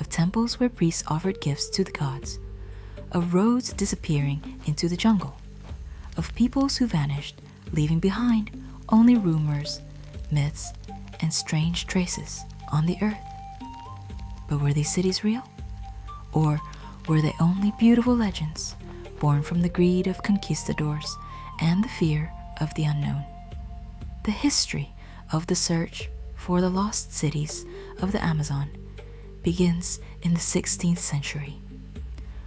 of temples where priests offered gifts to the gods, of roads disappearing into the jungle, of peoples who vanished, leaving behind only rumors, myths, and strange traces on the earth. But were these cities real? Or were they only beautiful legends, born from the greed of conquistadors and the fear of the unknown? The history of the search for the lost cities of the Amazon begins in the 16th century,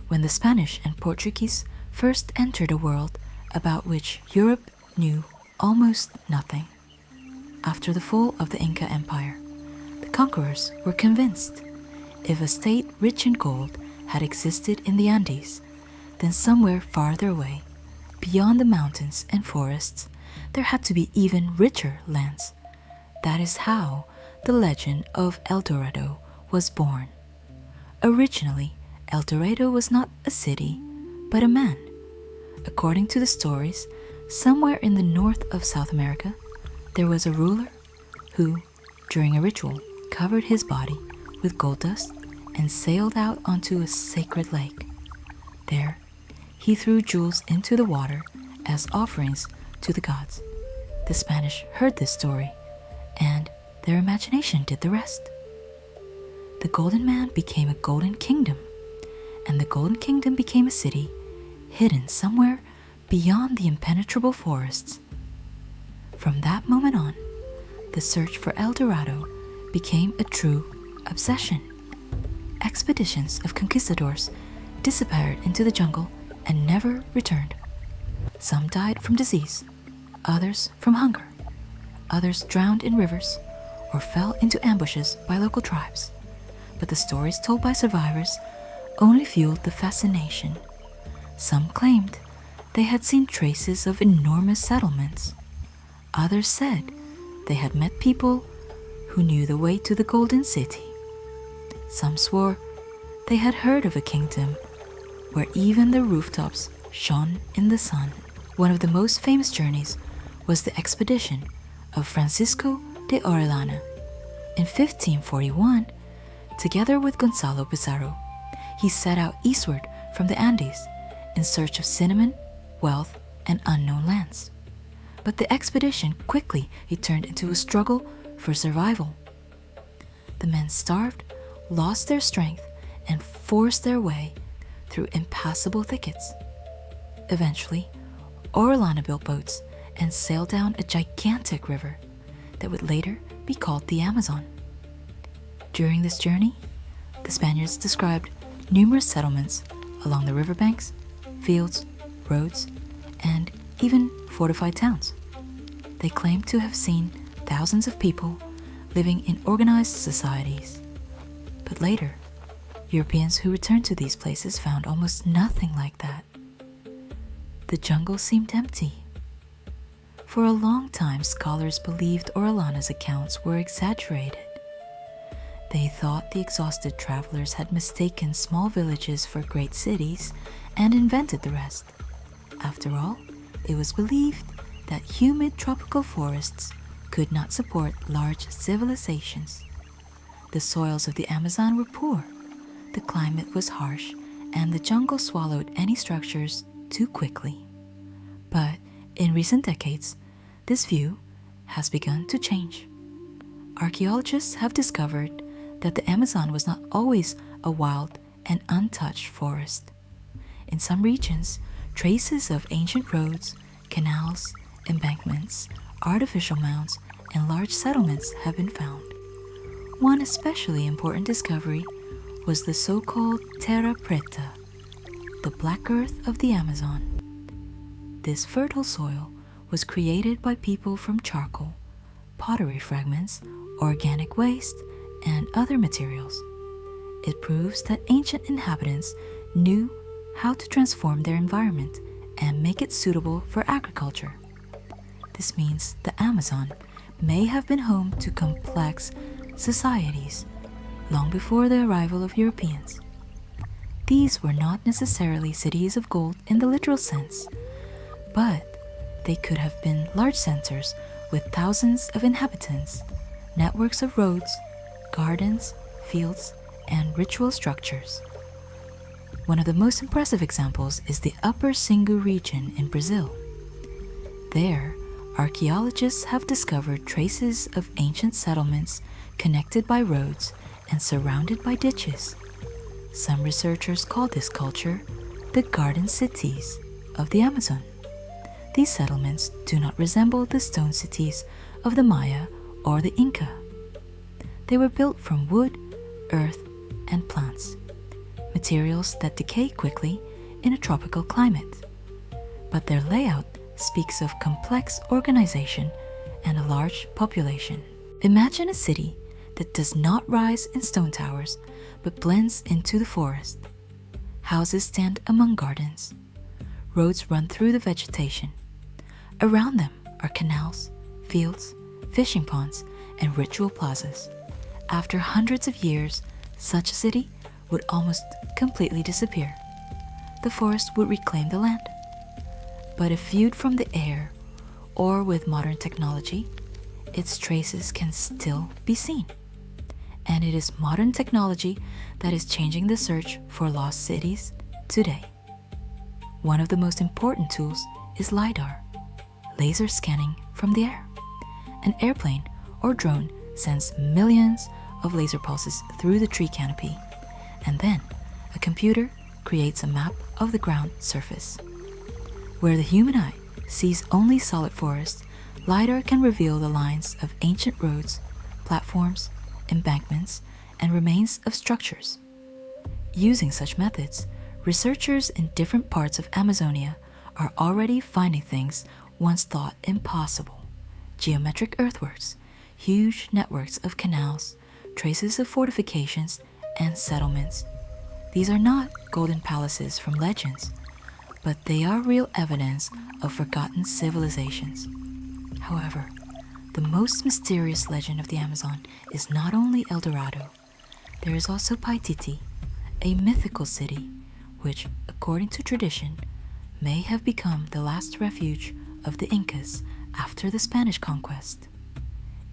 when the Spanish and Portuguese first entered a world about which Europe knew almost nothing. After the fall of the Inca Empire, the conquerors were convinced if a state rich in gold had existed in the Andes, then somewhere farther away, beyond the mountains and forests, there had to be even richer lands. That is how the legend of El Dorado was born. Originally, El Dorado was not a city, but a man. According to the stories, somewhere in the north of South America, there was a ruler who, during a ritual, covered his body with gold dust and sailed out onto a sacred lake. There, he threw jewels into the water as offerings to the gods. The Spanish heard this story, and their imagination did the rest. The Golden Man became a golden kingdom, and the Golden Kingdom became a city hidden somewhere beyond the impenetrable forests. From that moment on, the search for El Dorado became a true obsession. Expeditions of conquistadors disappeared into the jungle and never returned. Some died from disease, others from hunger, others drowned in rivers or fell into ambushes by local tribes. But the stories told by survivors only fueled the fascination. Some claimed they had seen traces of enormous settlements. Others said they had met people who knew the way to the Golden City. Some swore they had heard of a kingdom where even the rooftops shone in the sun. One of the most famous journeys was the expedition of Francisco de Orellana. In 1541, together with Gonzalo Pizarro, he set out eastward from the Andes in search of cinnamon, wealth, and unknown lands. But the expedition quickly turned into a struggle for survival. The men starved, lost their strength, and forced their way through impassable thickets. Eventually, Orellana built boats and sailed down a gigantic river that would later be called the Amazon. During this journey, the Spaniards described numerous settlements along the riverbanks, fields, roads, and even fortified towns. They claimed to have seen thousands of people living in organized societies. But later, Europeans who returned to these places found almost nothing like that. The jungle seemed empty. For a long time, scholars believed Orellana's accounts were exaggerated. They thought the exhausted travelers had mistaken small villages for great cities and invented the rest. After all, it was believed that humid tropical forests could not support large civilizations. The soils of the Amazon were poor, the climate was harsh, and the jungle swallowed any structures too quickly. But in recent decades, this view has begun to change. Archaeologists have discovered that the Amazon was not always a wild and untouched forest. In some regions, traces of ancient roads, canals, embankments, artificial mounds, and large settlements have been found. One especially important discovery was the so-called terra preta, the black earth of the Amazon. This fertile soil was created by people from charcoal, pottery fragments, organic waste, and other materials. It proves that ancient inhabitants knew how to transform their environment and make it suitable for agriculture. This means the Amazon may have been home to complex societies long before the arrival of Europeans. These were not necessarily cities of gold in the literal sense, but they could have been large centers with thousands of inhabitants, networks of roads, gardens, fields, and ritual structures. One of the most impressive examples is the Upper Singu region in Brazil. There, archaeologists have discovered traces of ancient settlements connected by roads and surrounded by ditches. Some researchers call this culture the garden cities of the Amazon. These settlements do not resemble the stone cities of the Maya or the Inca. They were built from wood, earth, and plants, materials that decay quickly in a tropical climate. But their layout speaks of complex organization and a large population. Imagine a city that does not rise in stone towers but blends into the forest. Houses stand among gardens. Roads run through the vegetation. Around them are canals, fields, fishing ponds, and ritual plazas. After hundreds of years, such a city would almost completely disappear. The forest would reclaim the land. But if viewed from the air or with modern technology, its traces can still be seen. And it is modern technology that is changing the search for lost cities today. One of the most important tools is LiDAR, laser scanning from the air. An airplane or drone sends millions of laser pulses through the tree canopy, and then a computer creates a map of the ground surface. Where the human eye sees only solid forest, LiDAR can reveal the lines of ancient roads, platforms, embankments, and remains of structures. Using such methods, researchers in different parts of Amazonia are already finding things once thought impossible: geometric earthworks, huge networks of canals, traces of fortifications, and settlements. These are not golden palaces from legends, but they are real evidence of forgotten civilizations. However, the most mysterious legend of the Amazon is not only El Dorado. There is also Paititi, a mythical city, which, according to tradition, may have become the last refuge of the Incas after the Spanish conquest.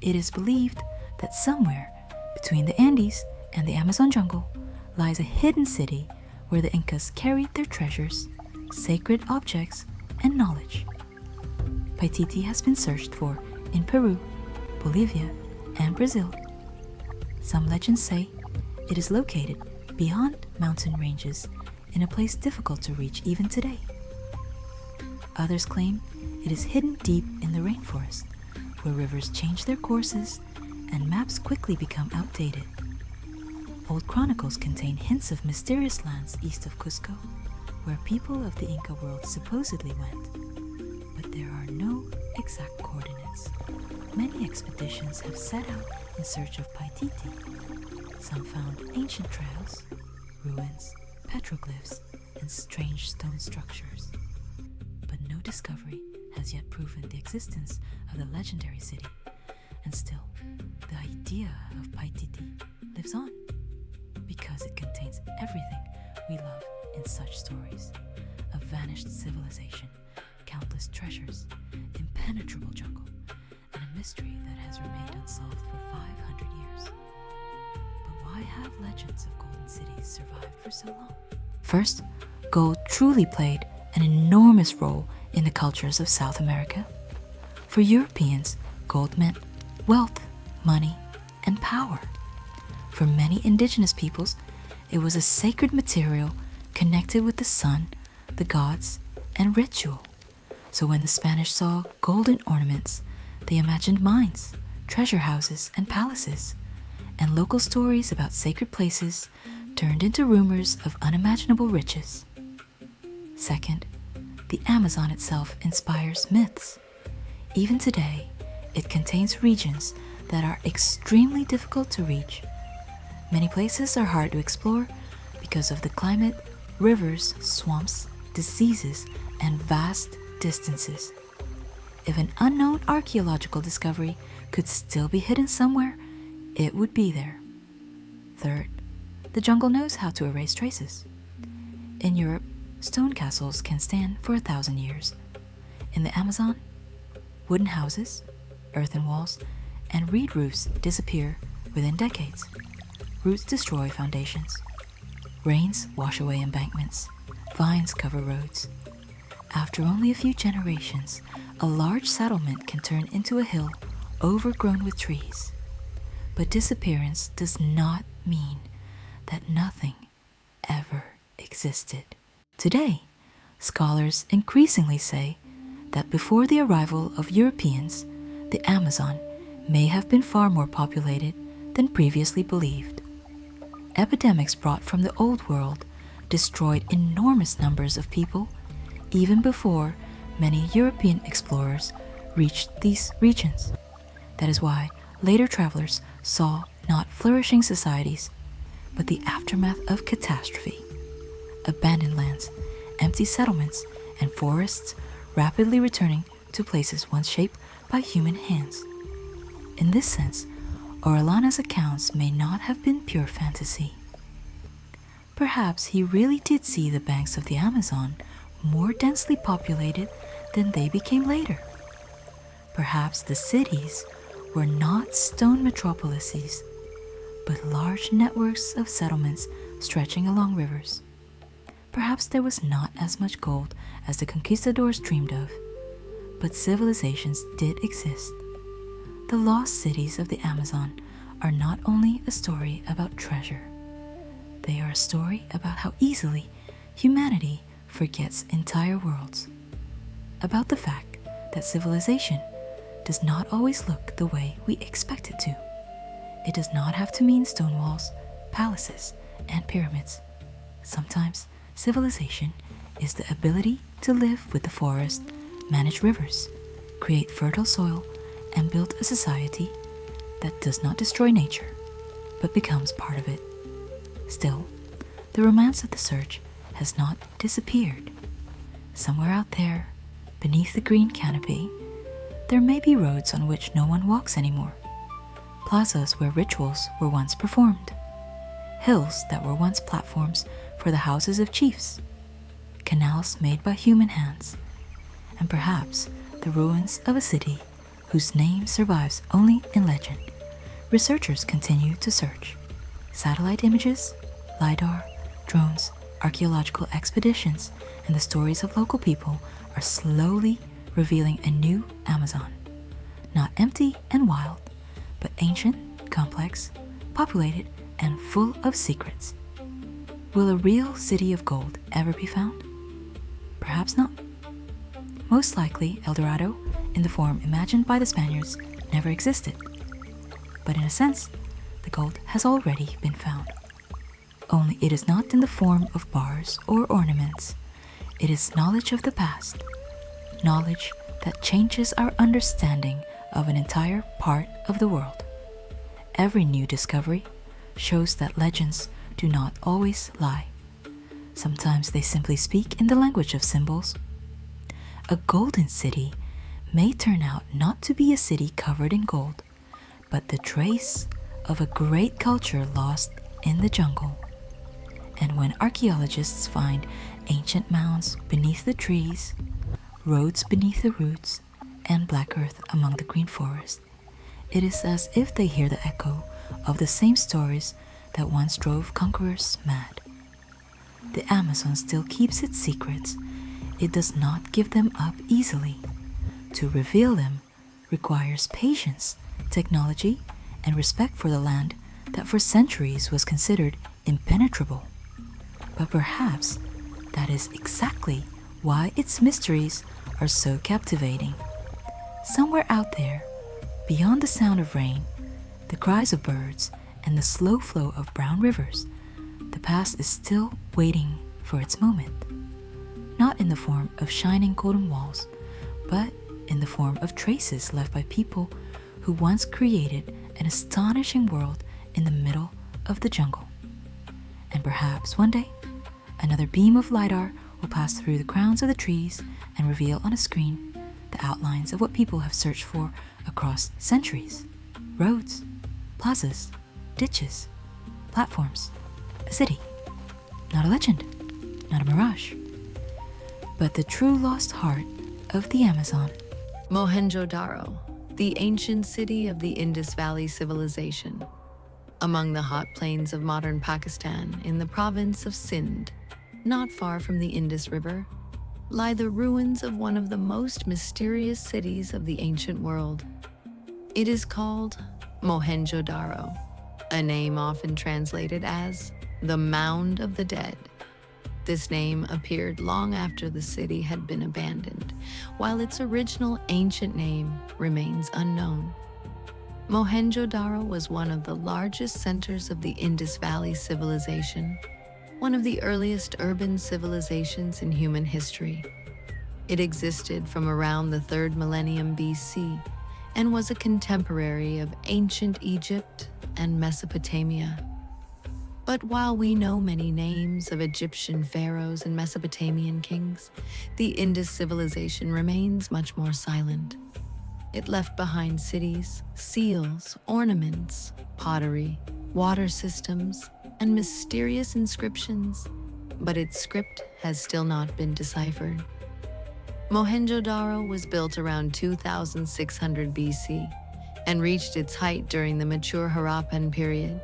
It is believed that somewhere between the Andes and the Amazon jungle lies a hidden city where the Incas carried their treasures, sacred objects, and knowledge. Paititi has been searched for in Peru, Bolivia, and Brazil. Some legends say it is located beyond mountain ranges in a place difficult to reach even today. Others claim it is hidden deep in the rainforest, where rivers change their courses and maps quickly become outdated. Old chronicles contain hints of mysterious lands east of Cusco, where people of the Inca world supposedly went, but there are no exact coordinates. Many expeditions have set out in search of Paititi. Some found ancient trails, ruins, petroglyphs, and strange stone structures. But no discovery has yet proven the existence of the legendary city, and still, the idea of Paititi lives on, because it contains everything we love in such stories: a vanished civilization, countless treasures, impenetrable jungle, and a mystery that has remained unsolved for 500 years. But why have legends of golden cities survived for so long? First, gold truly played an enormous role in the cultures of South America. For Europeans, gold meant wealth, money, and power. For many indigenous peoples, it was a sacred material connected with the sun, the gods, and ritual. So when the Spanish saw golden ornaments, they imagined mines, treasure houses, and palaces, and local stories about sacred places turned into rumors of unimaginable riches. Second, the Amazon itself inspires myths. Even today, it contains regions that are extremely difficult to reach. Many places are hard to explore because of the climate, rivers, swamps, diseases, and vast distances. If an unknown archaeological discovery could still be hidden somewhere, it would be there. Third, the jungle knows how to erase traces. In Europe, stone castles can stand for 1,000 years. In the Amazon, wooden houses, earthen walls, and reed roofs disappear within decades. Roots destroy foundations. Rains wash away embankments. Vines cover roads. After only a few generations, a large settlement can turn into a hill overgrown with trees. But disappearance does not mean that nothing ever existed. Today, scholars increasingly say that before the arrival of Europeans, the Amazon may have been far more populated than previously believed. Epidemics brought from the Old World destroyed enormous numbers of people even before many European explorers reached these regions. That is why later travelers saw not flourishing societies, but the aftermath of catastrophe. Abandoned lands, empty settlements, and forests rapidly returning to places once shaped by human hands. In this sense, Orellana's accounts may not have been pure fantasy. Perhaps he really did see the banks of the Amazon more densely populated than they became later. Perhaps the cities were not stone metropolises, but large networks of settlements stretching along rivers. Perhaps there was not as much gold as the conquistadors dreamed of, but civilizations did exist. The lost cities of the Amazon are not only a story about treasure, they are a story about how easily humanity forgets entire worlds, about the fact that civilization does not always look the way we expect it to. It does not have to mean stone walls, palaces, and pyramids. Sometimes civilization is the ability to live with the forest, manage rivers, create fertile soil, and build a society that does not destroy nature, but becomes part of it. Still, the romance of the search has not disappeared. Somewhere out there, beneath the green canopy, there may be roads on which no one walks anymore, plazas where rituals were once performed, hills that were once platforms for the houses of chiefs, canals made by human hands, and perhaps the ruins of a city whose name survives only in legend. Researchers continue to search. Satellite images, LiDAR, drones, Archaeological expeditions and the stories of local people are slowly revealing a new Amazon. Not empty and wild, but ancient, complex, populated, and full of secrets. Will a real city of gold ever be found? Perhaps not. Most likely, El Dorado, in the form imagined by the Spaniards, never existed. But in a sense, the gold has already been found. Only it is not in the form of bars or ornaments. It is knowledge of the past, knowledge that changes our understanding of an entire part of the world. Every new discovery shows that legends do not always lie. Sometimes they simply speak in the language of symbols. A golden city may turn out not to be a city covered in gold, but the trace of a great culture lost in the jungle. And when archaeologists find ancient mounds beneath the trees, roads beneath the roots, and black earth among the green forest, it is as if they hear the echo of the same stories that once drove conquerors mad. The Amazon still keeps its secrets. It does not give them up easily. To reveal them requires patience, technology, and respect for the land that for centuries was considered impenetrable. But perhaps that is exactly why its mysteries are so captivating. Somewhere out there, beyond the sound of rain, the cries of birds, and the slow flow of brown rivers, the past is still waiting for its moment. Not in the form of shining golden walls, but in the form of traces left by people who once created an astonishing world in the middle of the jungle. And perhaps one day, another beam of lidar will pass through the crowns of the trees and reveal on a screen the outlines of what people have searched for across centuries. Roads, plazas, ditches, platforms, a city. Not a legend, not a mirage, but the true lost heart of the Amazon. Mohenjo-Daro, the ancient city of the Indus Valley civilization. Among the hot plains of modern Pakistan, in the province of Sindh, not far from the Indus River, lie the ruins of one of the most mysterious cities of the ancient world. It is called Mohenjo-Daro, a name often translated as the Mound of the Dead. This name appeared long after the city had been abandoned, while its original ancient name remains unknown. Mohenjo-Daro was one of the largest centers of the Indus Valley civilization, one of the earliest urban civilizations in human history. It existed from around the 3rd millennium BC and was a contemporary of ancient Egypt and Mesopotamia. But while we know many names of Egyptian pharaohs and Mesopotamian kings, the Indus civilization remains much more silent. It left behind cities, seals, ornaments, pottery, water systems, and mysterious inscriptions, but its script has still not been deciphered. Mohenjo-Daro was built around 2600 BC and reached its height during the mature Harappan period.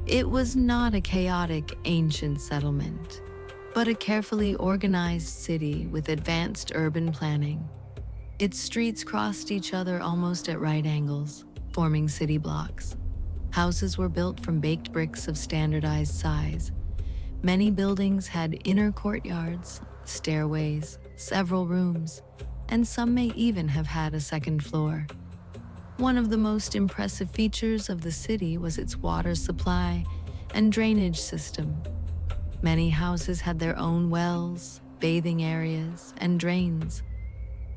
It was not a chaotic ancient settlement, but a carefully organized city with advanced urban planning. Its streets crossed each other almost at right angles, forming city blocks. Houses were built from baked bricks of standardized size. Many buildings had inner courtyards, stairways, several rooms, and some may even have had a second floor. One of the most impressive features of the city was its water supply and drainage system. Many houses had their own wells, bathing areas, and drains.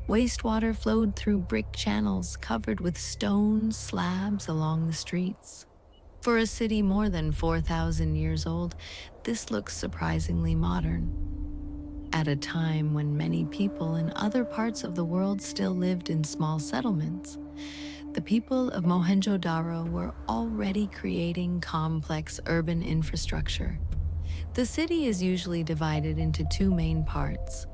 Wastewater flowed through brick channels covered with stone slabs along the streets. For a city more than 4,000 years old, this looks surprisingly modern. At a time when many people in other parts of the world still lived in small settlements, the people of Mohenjo-Daro were already creating complex urban infrastructure. The city is usually divided into two main parts.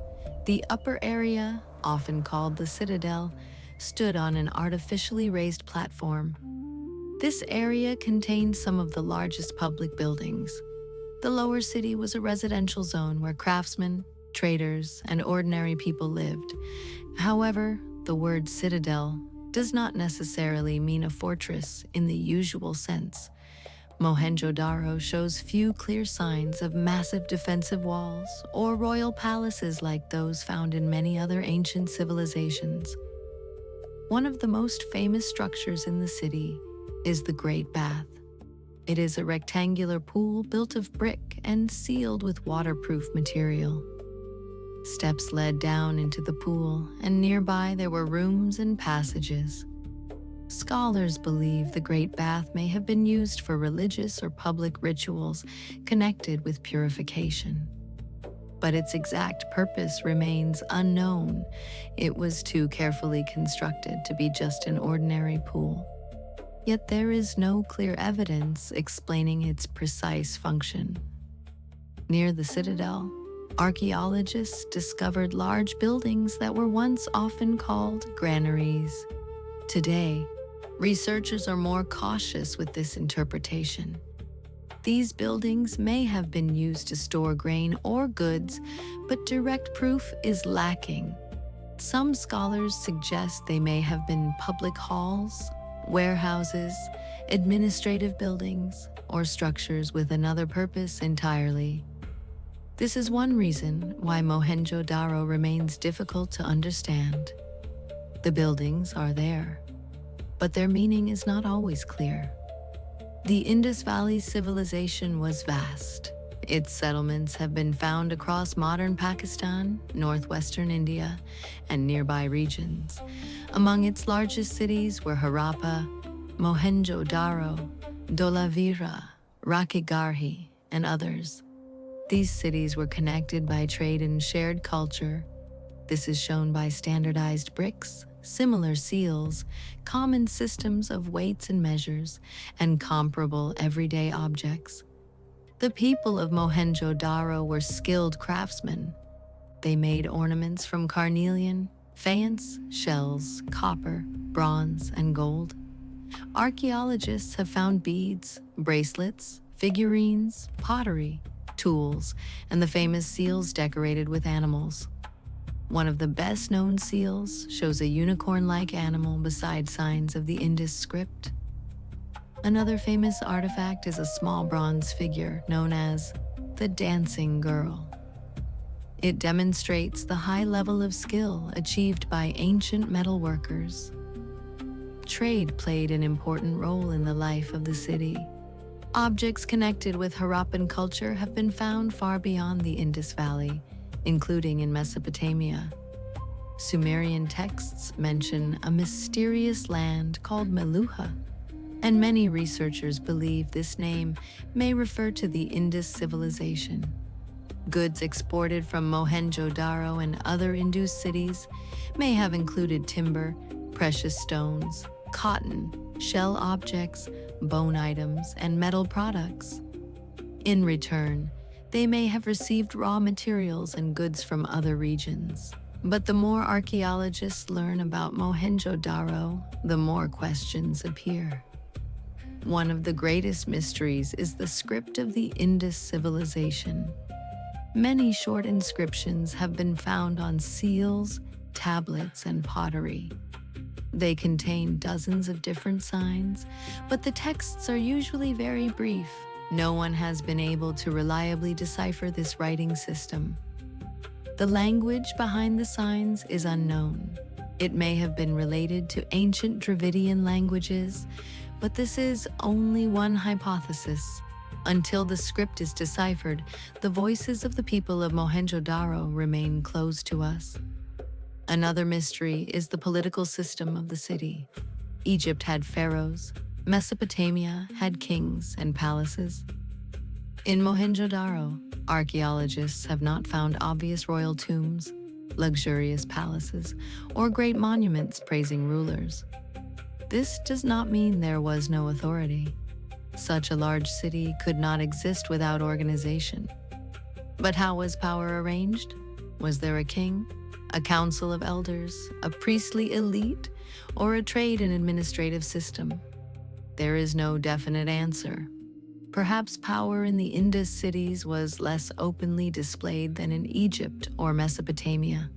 The upper area, often called the Citadel, stood on an artificially raised platform. This area contained some of the largest public buildings. The lower city was a residential zone where craftsmen, traders, and ordinary people lived. However, the word citadel does not necessarily mean a fortress in the usual sense. Mohenjo-daro shows few clear signs of massive defensive walls or royal palaces like those found in many other ancient civilizations. One of the most famous structures in the city is the Great Bath. It is a rectangular pool built of brick and sealed with waterproof material. Steps led down into the pool, and nearby there were rooms and passages. Scholars believe the Great Bath may have been used for religious or public rituals connected with purification. But its exact purpose remains unknown. It was too carefully constructed to be just an ordinary pool. Yet there is no clear evidence explaining its precise function. Near the citadel, archaeologists discovered large buildings that were once often called granaries. Today, researchers are more cautious with this interpretation. These buildings may have been used to store grain or goods, but direct proof is lacking. Some scholars suggest they may have been public halls, warehouses, administrative buildings, or structures with another purpose entirely. This is one reason why Mohenjo-daro remains difficult to understand. The buildings are there, but their meaning is not always clear. The Indus Valley civilization was vast. Its settlements have been found across modern Pakistan, northwestern India, and nearby regions. Among its largest cities were Harappa, Mohenjo-daro, Dholavira, Rakhigarhi, and others. These cities were connected by trade and shared culture. This is shown by standardized bricks, similar seals, common systems of weights and measures, and comparable everyday objects. The people of Mohenjo-daro were skilled craftsmen. They made ornaments from carnelian, faience, shells, copper, bronze, and gold. Archaeologists have found beads, bracelets, figurines, pottery, tools, and the famous seals decorated with animals. One of the best-known seals shows a unicorn-like animal beside signs of the Indus script. Another famous artifact is a small bronze figure known as the Dancing Girl. It demonstrates the high level of skill achieved by ancient metalworkers. Trade played an important role in the life of the city. Objects connected with Harappan culture have been found far beyond the Indus Valley, including in Mesopotamia. Sumerian texts mention a mysterious land called Meluha, and many researchers believe this name may refer to the Indus civilization. Goods exported from Mohenjo-daro and other Indus cities may have included timber, precious stones, cotton, shell objects, bone items, and metal products. In return, they may have received raw materials and goods from other regions. But the more archaeologists learn about Mohenjo-daro, the more questions appear. One of the greatest mysteries is the script of the Indus civilization. Many short inscriptions have been found on seals, tablets, and pottery. They contain dozens of different signs, but the texts are usually very brief. No one has been able to reliably decipher this writing system. The language behind the signs is unknown. It may have been related to ancient Dravidian languages, but this is only one hypothesis. Until the script is deciphered, the voices of the people of Mohenjo-daro remain closed to us. Another mystery is the political system of the city. Egypt had pharaohs. Mesopotamia had kings and palaces. In Mohenjo-daro, archaeologists have not found obvious royal tombs, luxurious palaces, or great monuments praising rulers. This does not mean there was no authority. Such a large city could not exist without organization. But how was power arranged? Was there a king, a council of elders, a priestly elite, or a trade and administrative system? There is no definite answer. Perhaps power in the Indus cities was less openly displayed than in Egypt or Mesopotamia.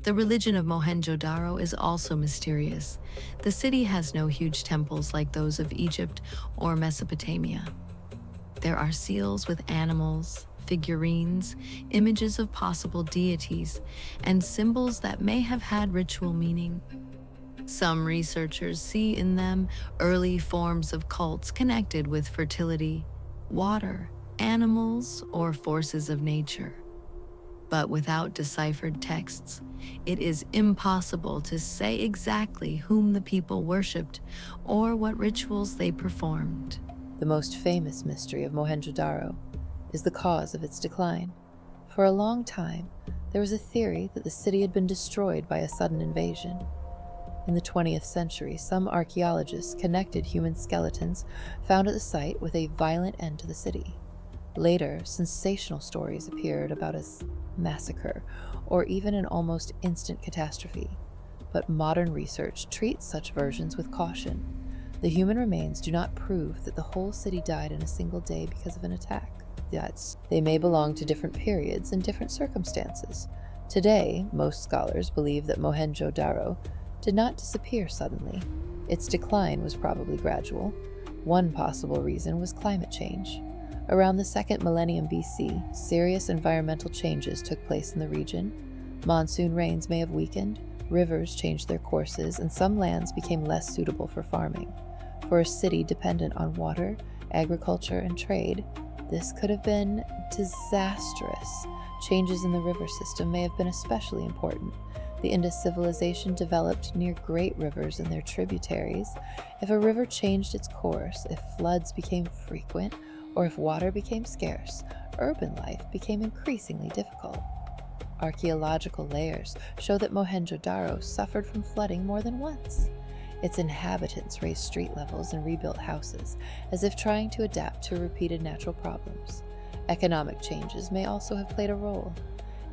The religion of Mohenjo-Daro is also mysterious. The city has no huge temples like those of Egypt or Mesopotamia. There are seals with animals, figurines, images of possible deities, and symbols that may have had ritual meaning. Some researchers see in them early forms of cults connected with fertility, water, animals, or forces of nature. But without deciphered texts, it is impossible to say exactly whom the people worshipped or what rituals they performed. The most famous mystery of Mohenjo-Daro is the cause of its decline. For a long time, there was a theory that the city had been destroyed by a sudden invasion. In the 20th century, some archaeologists connected human skeletons found at the site with a violent end to the city. Later, sensational stories appeared about a massacre or even an almost instant catastrophe. But modern research treats such versions with caution. The human remains do not prove that the whole city died in a single day because of an attack. Yet, they may belong to different periods and different circumstances. Today, most scholars believe that Mohenjo-Daro did not disappear suddenly. Its decline was probably gradual. One possible reason was climate change. Around the 2nd millennium BC, serious environmental changes took place in the region. Monsoon rains may have weakened, rivers changed their courses, and some lands became less suitable for farming. For a city dependent on water, agriculture, and trade, this could have been disastrous. Changes in the river system may have been especially important. The Indus civilization developed near great rivers and their tributaries. If a river changed its course, if floods became frequent, or if water became scarce, urban life became increasingly difficult. Archaeological layers show that Mohenjo-Daro suffered from flooding more than once. Its inhabitants raised street levels and rebuilt houses, as if trying to adapt to repeated natural problems. Economic changes may also have played a role.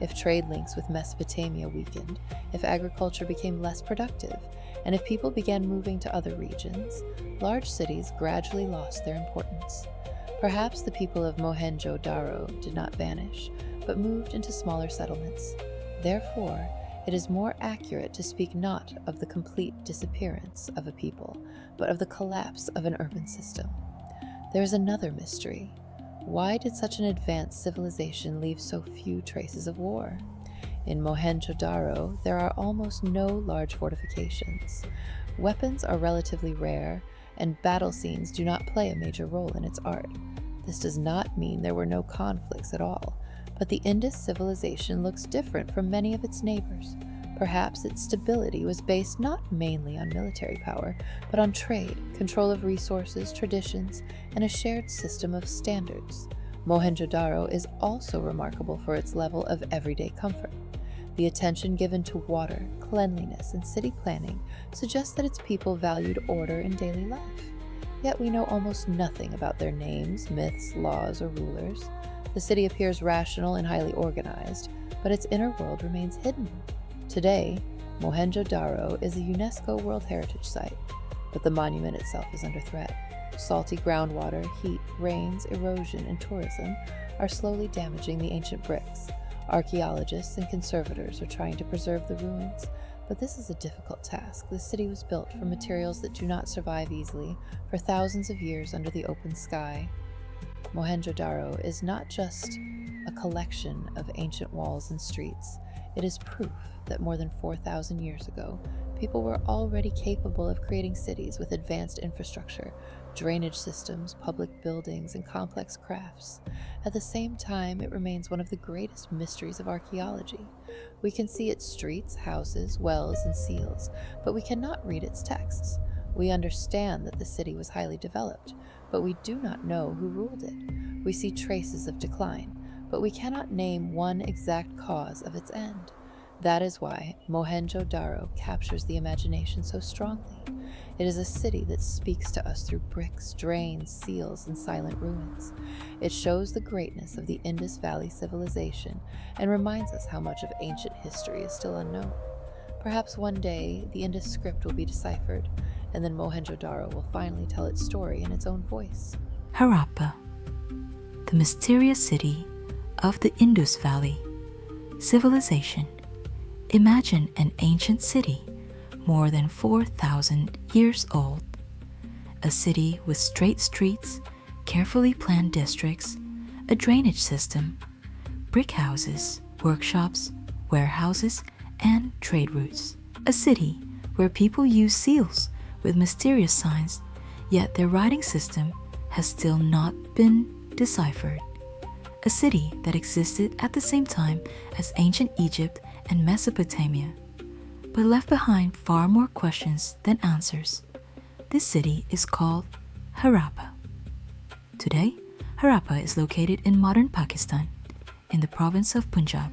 If trade links with Mesopotamia weakened, if agriculture became less productive, and if people began moving to other regions, large cities gradually lost their importance. Perhaps the people of Mohenjo-Daro did not vanish, but moved into smaller settlements. Therefore, it is more accurate to speak not of the complete disappearance of a people, but of the collapse of an urban system. There is another mystery. Why did such an advanced civilization leave so few traces of war? In Mohenjo-Daro, there are almost no large fortifications. Weapons are relatively rare, and battle scenes do not play a major role in its art. This does not mean there were no conflicts at all, but the Indus civilization looks different from many of its neighbors. Perhaps its stability was based not mainly on military power, but on trade, control of resources, traditions, and a shared system of standards. Mohenjo-Daro is also remarkable for its level of everyday comfort. The attention given to water, cleanliness, and city planning suggests that its people valued order in daily life. Yet we know almost nothing about their names, myths, laws, or rulers. The city appears rational and highly organized, but its inner world remains hidden. Today, Mohenjo-Daro is a UNESCO World Heritage Site, but the monument itself is under threat. Salty groundwater, heat, rains, erosion, and tourism are slowly damaging the ancient bricks. Archaeologists and conservators are trying to preserve the ruins, but this is a difficult task. The city was built from materials that do not survive easily for thousands of years under the open sky. Mohenjo-Daro is not just a collection of ancient walls and streets. It is proof that more than 4,000 years ago, people were already capable of creating cities with advanced infrastructure, drainage systems, public buildings, and complex crafts. At the same time, it remains one of the greatest mysteries of archaeology. We can see its streets, houses, wells, and seals, but we cannot read its texts. We understand that the city was highly developed, but we do not know who ruled it. We see traces of decline, but we cannot name one exact cause of its end. That is why Mohenjo-Daro captures the imagination so strongly. It is a city that speaks to us through bricks, drains, seals, and silent ruins. It shows the greatness of the Indus Valley civilization and reminds us how much of ancient history is still unknown. Perhaps one day the Indus script will be deciphered, and then Mohenjo-Daro will finally tell its story in its own voice. Harappa, the mysterious city of the Indus Valley. Civilization. Imagine an ancient city more than 4,000 years old. A city with straight streets, carefully planned districts, a drainage system, brick houses, workshops, warehouses, and trade routes. A city where people use seals with mysterious signs, yet their writing system has still not been deciphered. A city that existed at the same time as ancient Egypt and Mesopotamia, but left behind far more questions than answers. This city is called Harappa. Today, Harappa is located in modern Pakistan, in the province of Punjab,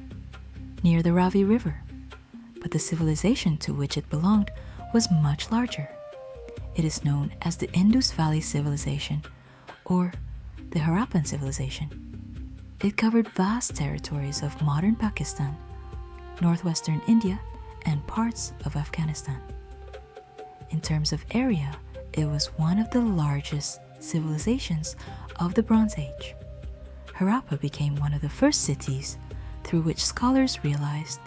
near the Ravi River, but the civilization to which it belonged was much larger. It is known as the Indus Valley Civilization, or the Harappan Civilization. It covered vast territories of modern Pakistan, northwestern India, and parts of Afghanistan. In terms of area, it was one of the largest civilizations of the Bronze Age. Harappa became one of the first cities through which scholars realized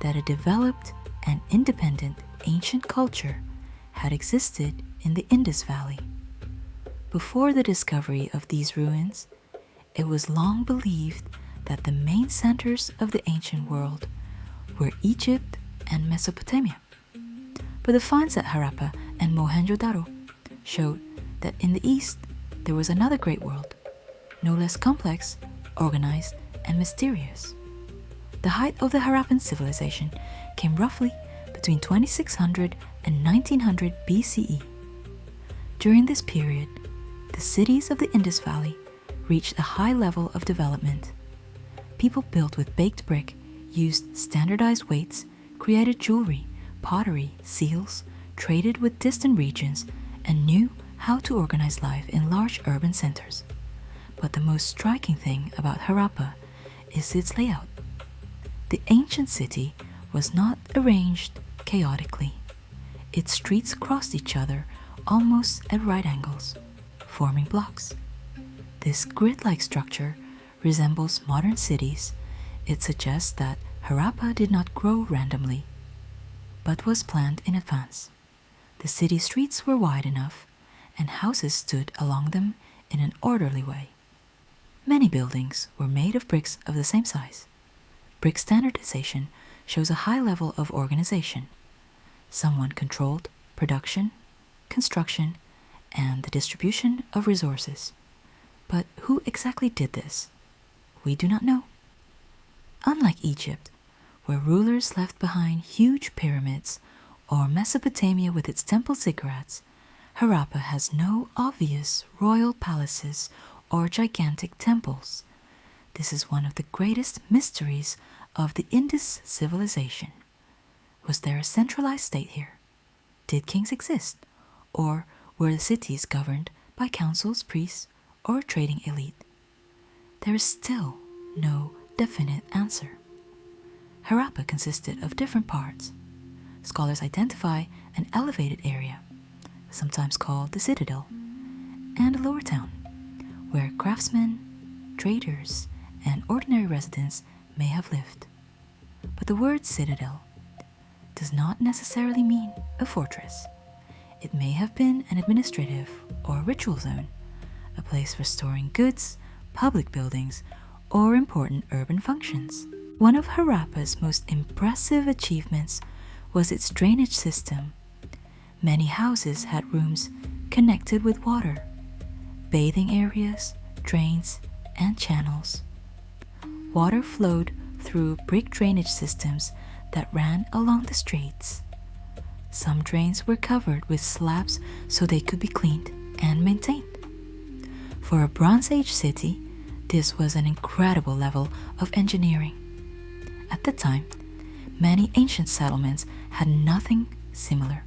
that a developed and independent ancient culture had existed in the Indus Valley. Before the discovery of these ruins, it was long believed that the main centers of the ancient world were Egypt and Mesopotamia. But the finds at Harappa and Mohenjo-daro showed that in the east there was another great world, no less complex, organized, and mysterious. The height of the Harappan civilization came roughly between 2600 and 1900 BCE. During this period, the cities of the Indus Valley reached a high level of development. People built with baked brick, used standardized weights, created jewelry, pottery, seals, traded with distant regions, and knew how to organize life in large urban centers. But the most striking thing about Harappa is its layout. The ancient city was not arranged chaotically. Its streets crossed each other almost at right angles, forming blocks. This grid-like structure resembles modern cities. It suggests that Harappa did not grow randomly, but was planned in advance. The city streets were wide enough, and houses stood along them in an orderly way. Many buildings were made of bricks of the same size. Brick standardization shows a high level of organization. Someone controlled production, construction, and the distribution of resources. But who exactly did this? We do not know. Unlike Egypt, where rulers left behind huge pyramids, or Mesopotamia with its temple ziggurats, Harappa has no obvious royal palaces or gigantic temples. This is one of the greatest mysteries of the Indus civilization. Was there a centralized state here? Did kings exist? Or were the cities governed by councils, priests, or a trading elite? There is still no definite answer. Harappa consisted of different parts. Scholars identify an elevated area, sometimes called the citadel, and a lower town, where craftsmen, traders, and ordinary residents may have lived. But the word citadel does not necessarily mean a fortress. It may have been an administrative or ritual zone, a place for storing goods, public buildings, or important urban functions. One of Harappa's most impressive achievements was its drainage system. Many houses had rooms connected with water, bathing areas, drains, and channels. Water flowed through brick drainage systems that ran along the streets. Some drains were covered with slabs so they could be cleaned and maintained. For a Bronze Age city, this was an incredible level of engineering. At the time, many ancient settlements had nothing similar.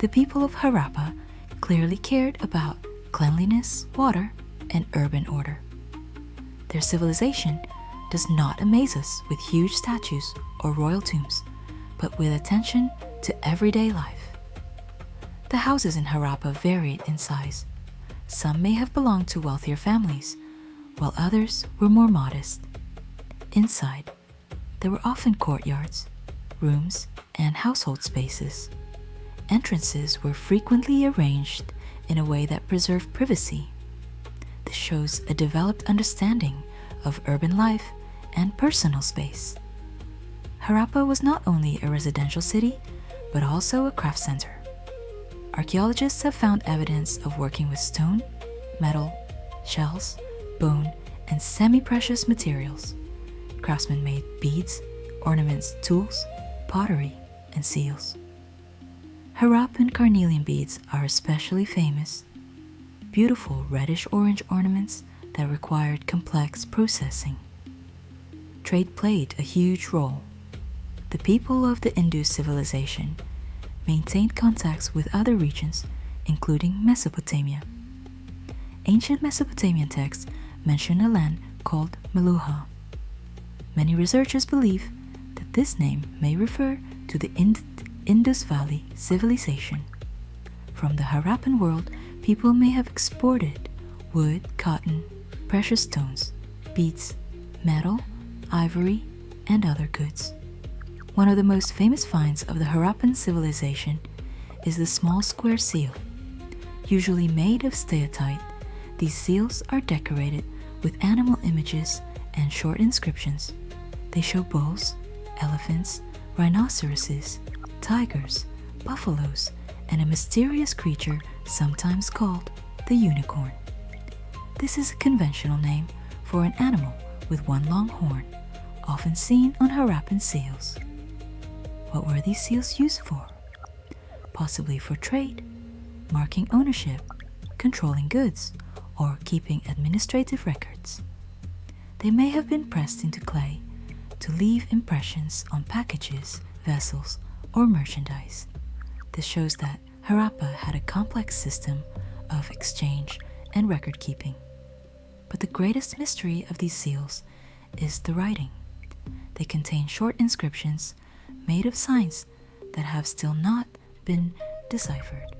The people of Harappa clearly cared about cleanliness, water, and urban order. Their civilization does not amaze us with huge statues or royal tombs, but with attention to everyday life. The houses in Harappa varied in size. Some may have belonged to wealthier families, while others were more modest. Inside, there were often courtyards, rooms, and household spaces. Entrances were frequently arranged in a way that preserved privacy. This shows a developed understanding of urban life and personal space. Harappa was not only a residential city, but also a craft center. Archaeologists have found evidence of working with stone, metal, shells, bone, and semi-precious materials. Craftsmen made beads, ornaments, tools, pottery, and seals. Harappan carnelian beads are especially famous. Beautiful reddish-orange ornaments that required complex processing. Trade played a huge role. The people of the Indus civilization maintained contacts with other regions, including Mesopotamia. Ancient Mesopotamian texts mention a land called Meluha. Many researchers believe that this name may refer to the Indus Valley civilization. From the Harappan world, people may have exported wood, cotton, precious stones, beads, metal, ivory, and other goods. One of the most famous finds of the Harappan civilization is the small square seal. Usually made of steatite, these seals are decorated with animal images and short inscriptions. They show bulls, elephants, rhinoceroses, tigers, buffaloes, and a mysterious creature sometimes called the unicorn. This is a conventional name for an animal with one long horn, often seen on Harappan seals. What were these seals used for? Possibly for trade, marking ownership, controlling goods, or keeping administrative records. They may have been pressed into clay to leave impressions on packages, vessels, or merchandise. This shows that Harappa had a complex system of exchange and record keeping. But the greatest mystery of these seals is the writing. They contain short inscriptions made of signs that have still not been deciphered.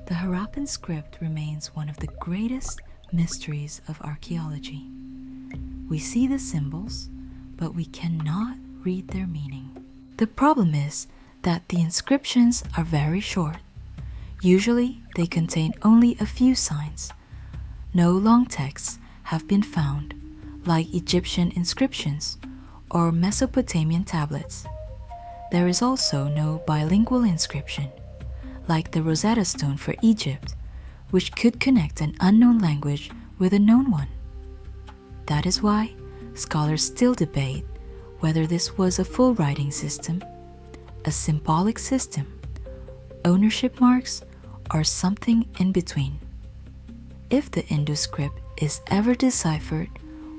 The Harappan script remains one of the greatest mysteries of archaeology. We see the symbols, but we cannot read their meaning. The problem is that the inscriptions are very short. Usually, they contain only a few signs. No long texts have been found, like Egyptian inscriptions or Mesopotamian tablets. There is also no bilingual inscription, like the Rosetta Stone for Egypt, which could connect an unknown language with a known one. That is why scholars still debate whether this was a full writing system, a symbolic system, ownership marks, or something in between. If the Indus script is ever deciphered,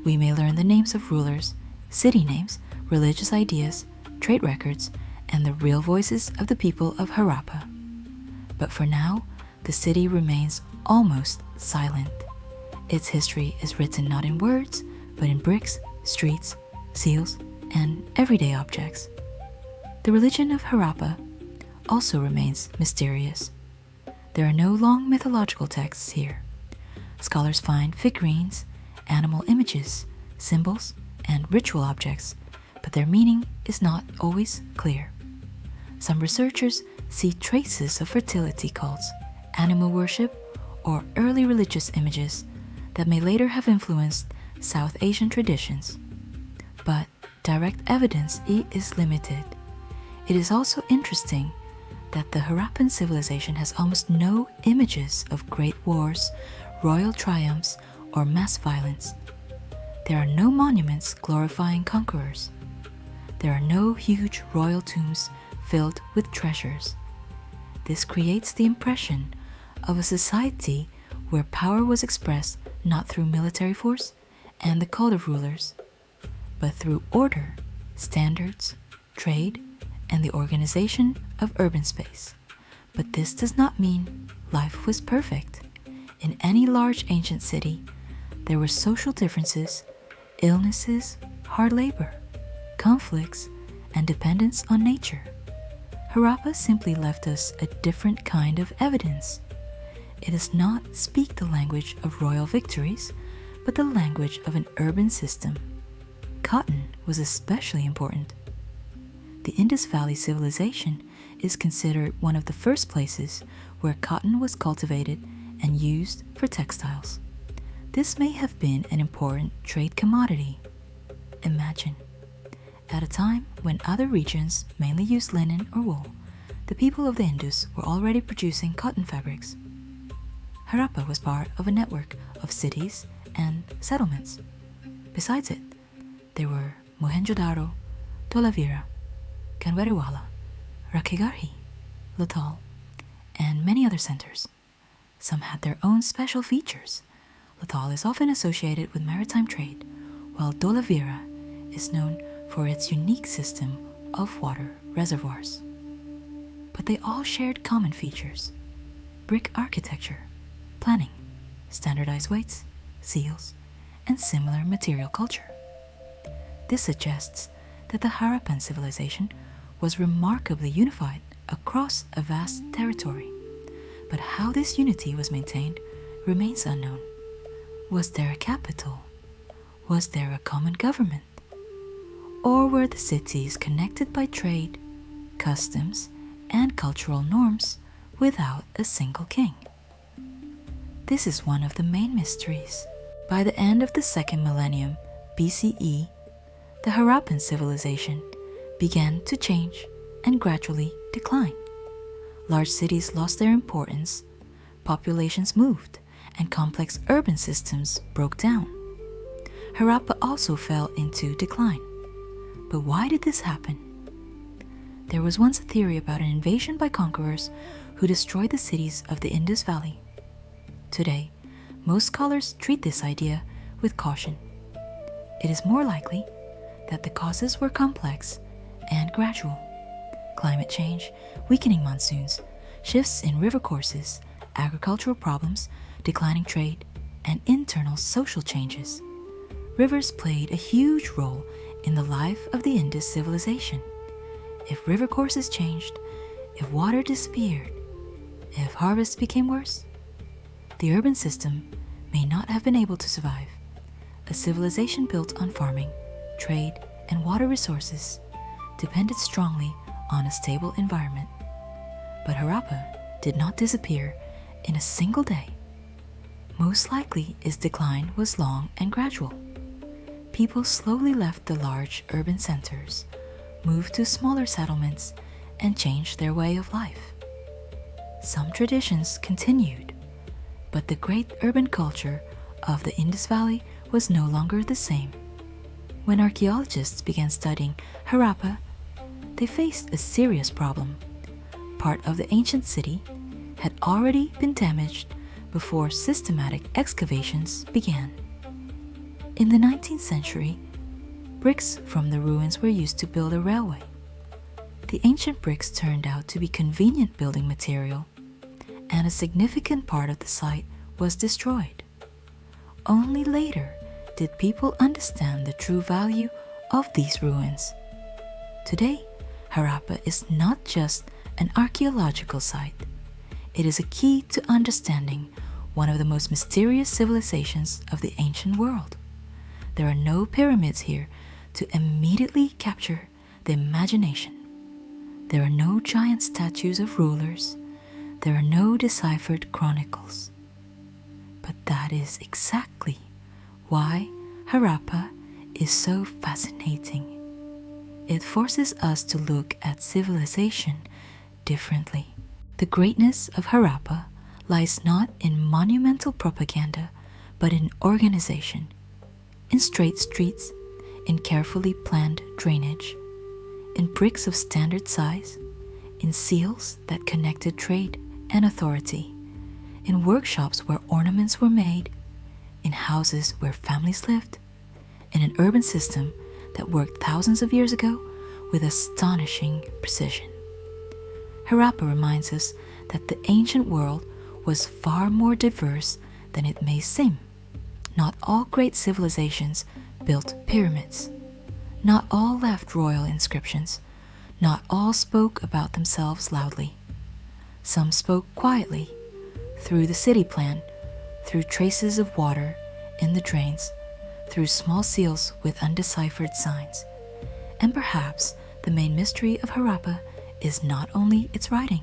we may learn the names of rulers, city names, religious ideas, trade records, and the real voices of the people of Harappa. But for now, the city remains almost silent. Its history is written not in words, but in bricks, streets, seals, and everyday objects. The religion of Harappa also remains mysterious. There are no long mythological texts here. Scholars find figurines, animal images, symbols, and ritual objects, but their meaning is not always clear. Some researchers see traces of fertility cults, animal worship, or early religious images that may later have influenced South Asian traditions. But direct evidence is limited. It is also interesting that the Harappan civilization has almost no images of great wars, royal triumphs, or mass violence. There are no monuments glorifying conquerors. There are no huge royal tombs filled with treasures. This creates the impression of a society where power was expressed not through military force and the cult of rulers, but through order, standards, trade, and the organization of urban space. But this does not mean life was perfect. In any large ancient city, there were social differences, illnesses, hard labor, conflicts, and dependence on nature. Harappa simply left us a different kind of evidence. It does not speak the language of royal victories, but the language of an urban system. Cotton was especially important. The Indus Valley civilization is considered one of the first places where cotton was cultivated and used for textiles. This may have been an important trade commodity. Imagine, at a time when other regions mainly used linen or wool, the people of the Indus were already producing cotton fabrics. Harappa was part of a network of cities and settlements. Besides it, there were Mohenjo-daro, Dholavira, Kanweriwala, Rakhigarhi, Lothal, and many other centers. Some had their own special features. Lothal is often associated with maritime trade, while Dholavira is known for its unique system of water reservoirs. But they all shared common features: brick architecture, planning, standardized weights, seals, and similar material culture. This suggests that the Harappan civilization was remarkably unified across a vast territory. But how this unity was maintained remains unknown. Was there a capital? Was there a common government? Or were the cities connected by trade, customs, and cultural norms without a single king? This is one of the main mysteries. By the end of the second millennium BCE, the Harappan civilization began to change and gradually decline. Large cities lost their importance, populations moved, and complex urban systems broke down. Harappa also fell into decline. But why did this happen? There was once a theory about an invasion by conquerors who destroyed the cities of the Indus Valley. Today, most scholars treat this idea with caution. It is more likely that the causes were complex and gradual. Climate change, weakening monsoons, shifts in river courses, agricultural problems, declining trade, and internal social changes. Rivers played a huge role in the life of the Indus civilization. If river courses changed, if water disappeared, if harvests became worse, the urban system may not have been able to survive. A civilization built on farming, trade, and water resources depended strongly on a stable environment. But Harappa did not disappear in a single day. Most likely its decline was long and gradual. People slowly left the large urban centers, moved to smaller settlements, and changed their way of life. Some traditions continued, but the great urban culture of the Indus Valley was no longer the same. When archaeologists began studying Harappa, they faced a serious problem. Part of the ancient city had already been damaged before systematic excavations began. In the 19th century, bricks from the ruins were used to build a railway. The ancient bricks turned out to be convenient building material, and a significant part of the site was destroyed. Only later did people understand the true value of these ruins. Today, Harappa is not just an archaeological site. It is a key to understanding one of the most mysterious civilizations of the ancient world. There are no pyramids here to immediately capture the imagination. There are no giant statues of rulers. There are no deciphered chronicles. But that is exactly why Harappa is so fascinating. It forces us to look at civilization differently. The greatness of Harappa lies not in monumental propaganda, but in organization, in straight streets, in carefully planned drainage, in bricks of standard size, in seals that connected trade and authority, in workshops where ornaments were made, in houses where families lived, in an urban system that worked thousands of years ago with astonishing precision. Harappa reminds us that the ancient world was far more diverse than it may seem. Not all great civilizations built pyramids. Not all left royal inscriptions. Not all spoke about themselves loudly. Some spoke quietly, through the city plan, through traces of water in the drains, through small seals with undeciphered signs. And perhaps the main mystery of Harappa is not only its writing.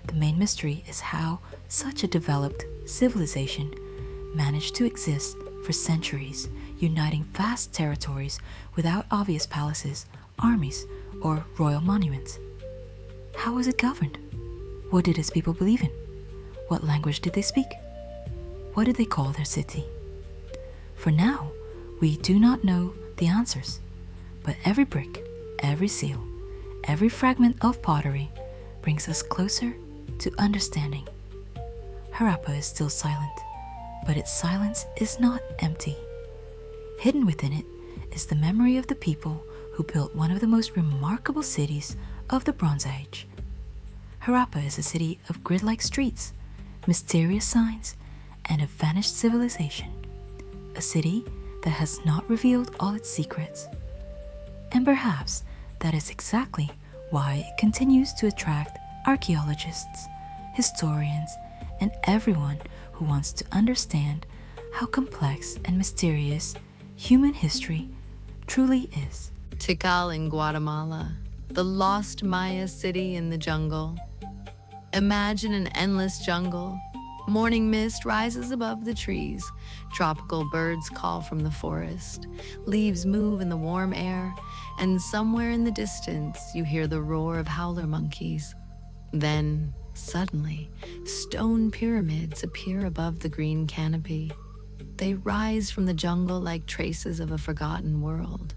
The main mystery is how such a developed civilization managed to exist for centuries, uniting vast territories without obvious palaces, armies, or royal monuments. How was it governed? What did its people believe in? What language did they speak? What did they call their city? For now, we do not know the answers, but every brick, every seal, every fragment of pottery brings us closer to understanding. Harappa is still silent, but its silence is not empty. Hidden within it is the memory of the people who built one of the most remarkable cities of the Bronze Age. Harappa is a city of grid-like streets, mysterious signs, and a vanished civilization. A city that has not revealed all its secrets. And perhaps that is exactly why it continues to attract archaeologists, historians, and everyone who wants to understand how complex and mysterious human history truly is. Tikal in Guatemala, the lost Maya city in the jungle. Imagine an endless jungle. Morning mist rises above the trees. Tropical birds call from the forest. Leaves move in the warm air, and somewhere in the distance you hear the roar of howler monkeys. Then, suddenly, stone pyramids appear above the green canopy. They rise from the jungle like traces of a forgotten world.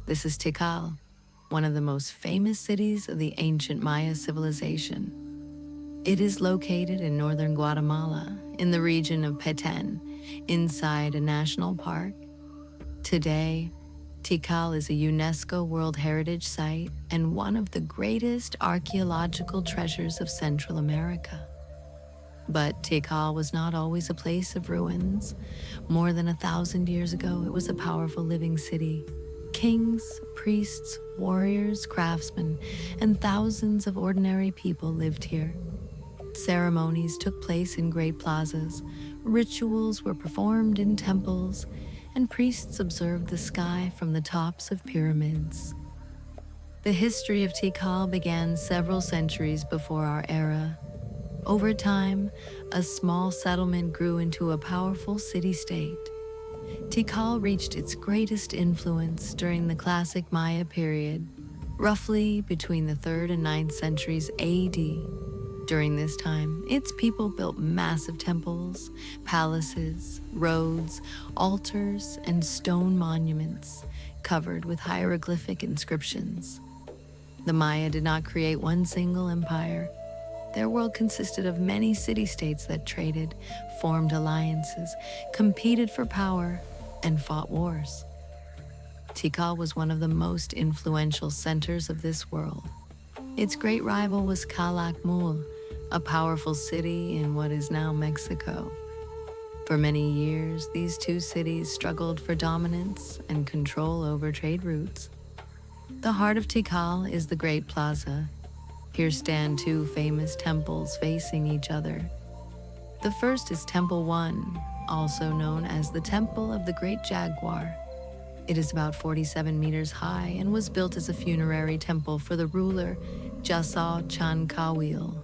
This is Tikal, one of the most famous cities of the ancient Maya civilization. It is located in northern Guatemala, in the region of Petén, inside a national park. Today, Tikal is a UNESCO World Heritage Site and one of the greatest archaeological treasures of Central America. But Tikal was not always a place of ruins. More than 1,000 years ago, it was a powerful living city. Kings, priests, warriors, craftsmen, and thousands of ordinary people lived here. Ceremonies took place in great plazas, rituals were performed in temples, and priests observed the sky from the tops of pyramids. The history of Tikal began several centuries before our era. Over time, a small settlement grew into a powerful city-state. Tikal reached its greatest influence during the classic Maya period, roughly between the 3rd and 9th centuries AD. During this time, its people built massive temples, palaces, roads, altars, and stone monuments covered with hieroglyphic inscriptions. The Maya did not create one single empire. Their world consisted of many city-states that traded, formed alliances, competed for power, and fought wars. Tikal was one of the most influential centers of this world. Its great rival was Calakmul, a powerful city in what is now Mexico. For many years, these two cities struggled for dominance and control over trade routes. The heart of Tikal is the Great Plaza. Here stand two famous temples facing each other. The first is Temple 1, also known as the Temple of the Great Jaguar. It is about 47 meters high and was built as a funerary temple for the ruler Jasau Chankawil.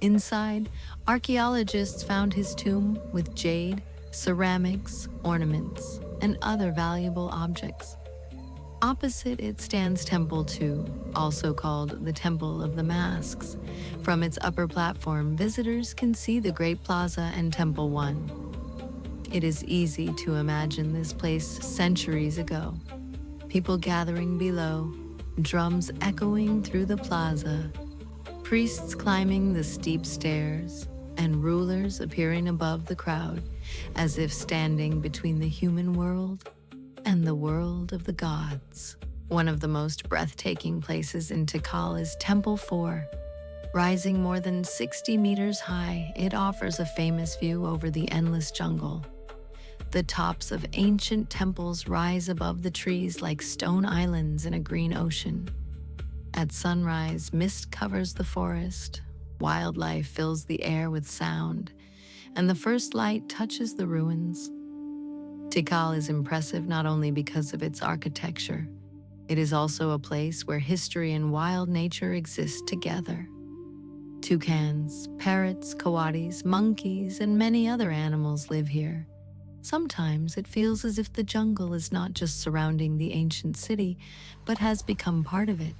Inside, archaeologists found his tomb with jade, ceramics, ornaments, and other valuable objects. Opposite it stands Temple 2, also called the Temple of the Masks. From its upper platform, visitors can see the Great Plaza and Temple 1. It is easy to imagine this place centuries ago. People gathering below, drums echoing through the plaza, priests climbing the steep stairs, and rulers appearing above the crowd, as if standing between the human world and the world of the gods. One of the most breathtaking places in Tikal is Temple 4. Rising more than 60 meters high, it offers a famous view over the endless jungle. The tops of ancient temples rise above the trees like stone islands in a green ocean. At sunrise, mist covers the forest. Wildlife fills the air with sound, and the first light touches the ruins. Tikal is impressive not only because of its architecture, it is also a place where history and wild nature exist together. Toucans, parrots, coatis, monkeys, and many other animals live here. Sometimes it feels as if the jungle is not just surrounding the ancient city, but has become part of it.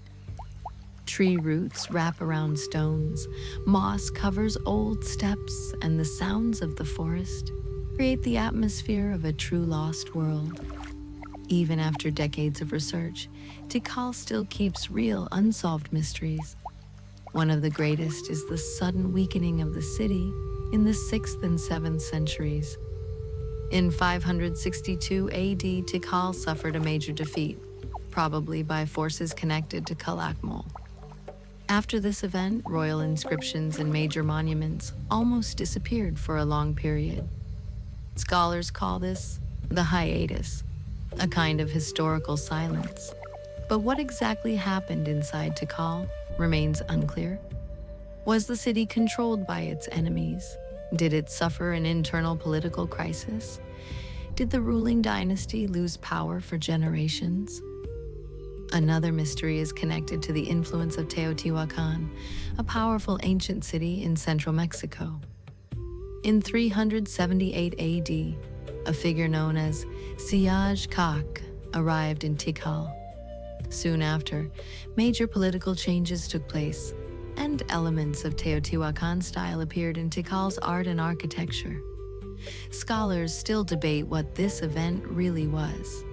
Tree roots wrap around stones, moss covers old steps, and the sounds of the forest create the atmosphere of a true lost world. Even after decades of research, Tikal still keeps real unsolved mysteries. One of the greatest is the sudden weakening of the city in the 6th and 7th centuries. In 562 AD, Tikal suffered a major defeat, probably by forces connected to Calakmul. After this event, royal inscriptions and major monuments almost disappeared for a long period. Scholars call this the hiatus, a kind of historical silence. But what exactly happened inside Tikal remains unclear. Was the city controlled by its enemies? Did it suffer an internal political crisis? Did the ruling dynasty lose power for generations? Another mystery is connected to the influence of Teotihuacan, a powerful ancient city in central Mexico. In 378 AD, a figure known as Siaj Kak arrived in Tikal. Soon after, major political changes took place, and elements of Teotihuacan style appeared in Tikal's art and architecture. Scholars still debate what this event really was: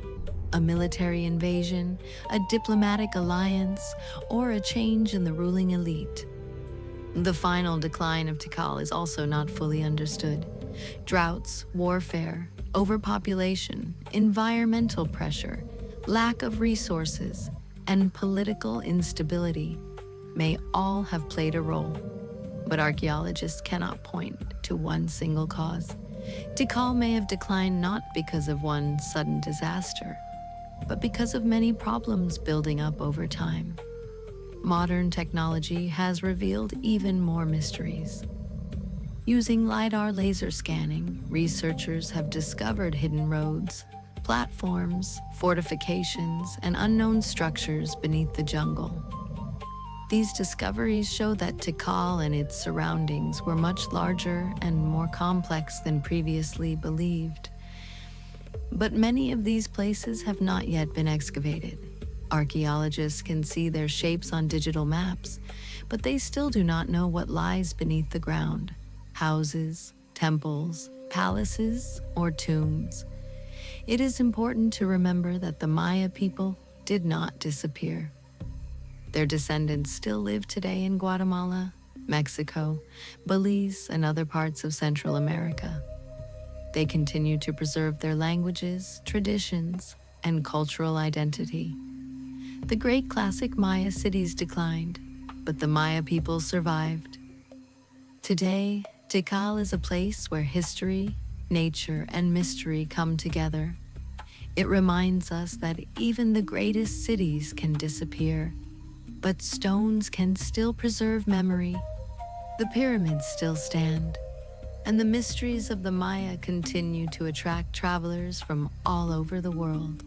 a military invasion, a diplomatic alliance, or a change in the ruling elite. The final decline of Tikal is also not fully understood. Droughts, warfare, overpopulation, environmental pressure, lack of resources, and political instability may all have played a role, but archaeologists cannot point to one single cause. Tikal may have declined not because of one sudden disaster, but because of many problems building up over time. Modern technology has revealed even more mysteries. Using LiDAR laser scanning, researchers have discovered hidden roads, platforms, fortifications, and unknown structures beneath the jungle. These discoveries show that Tikal and its surroundings were much larger and more complex than previously believed. But many of these places have not yet been excavated. Archaeologists can see their shapes on digital maps, but they still do not know what lies beneath the ground: houses, temples, palaces, or tombs. It is important to remember that the Maya people did not disappear. Their descendants still live today in Guatemala, Mexico, Belize, and other parts of Central America. They continue to preserve their languages, traditions, and cultural identity. The great classic Maya cities declined, but the Maya people survived. Today, Tikal is a place where history, nature, and mystery come together. It reminds us that even the greatest cities can disappear, but stones can still preserve memory. The pyramids still stand, and the mysteries of the Maya continue to attract travelers from all over the world.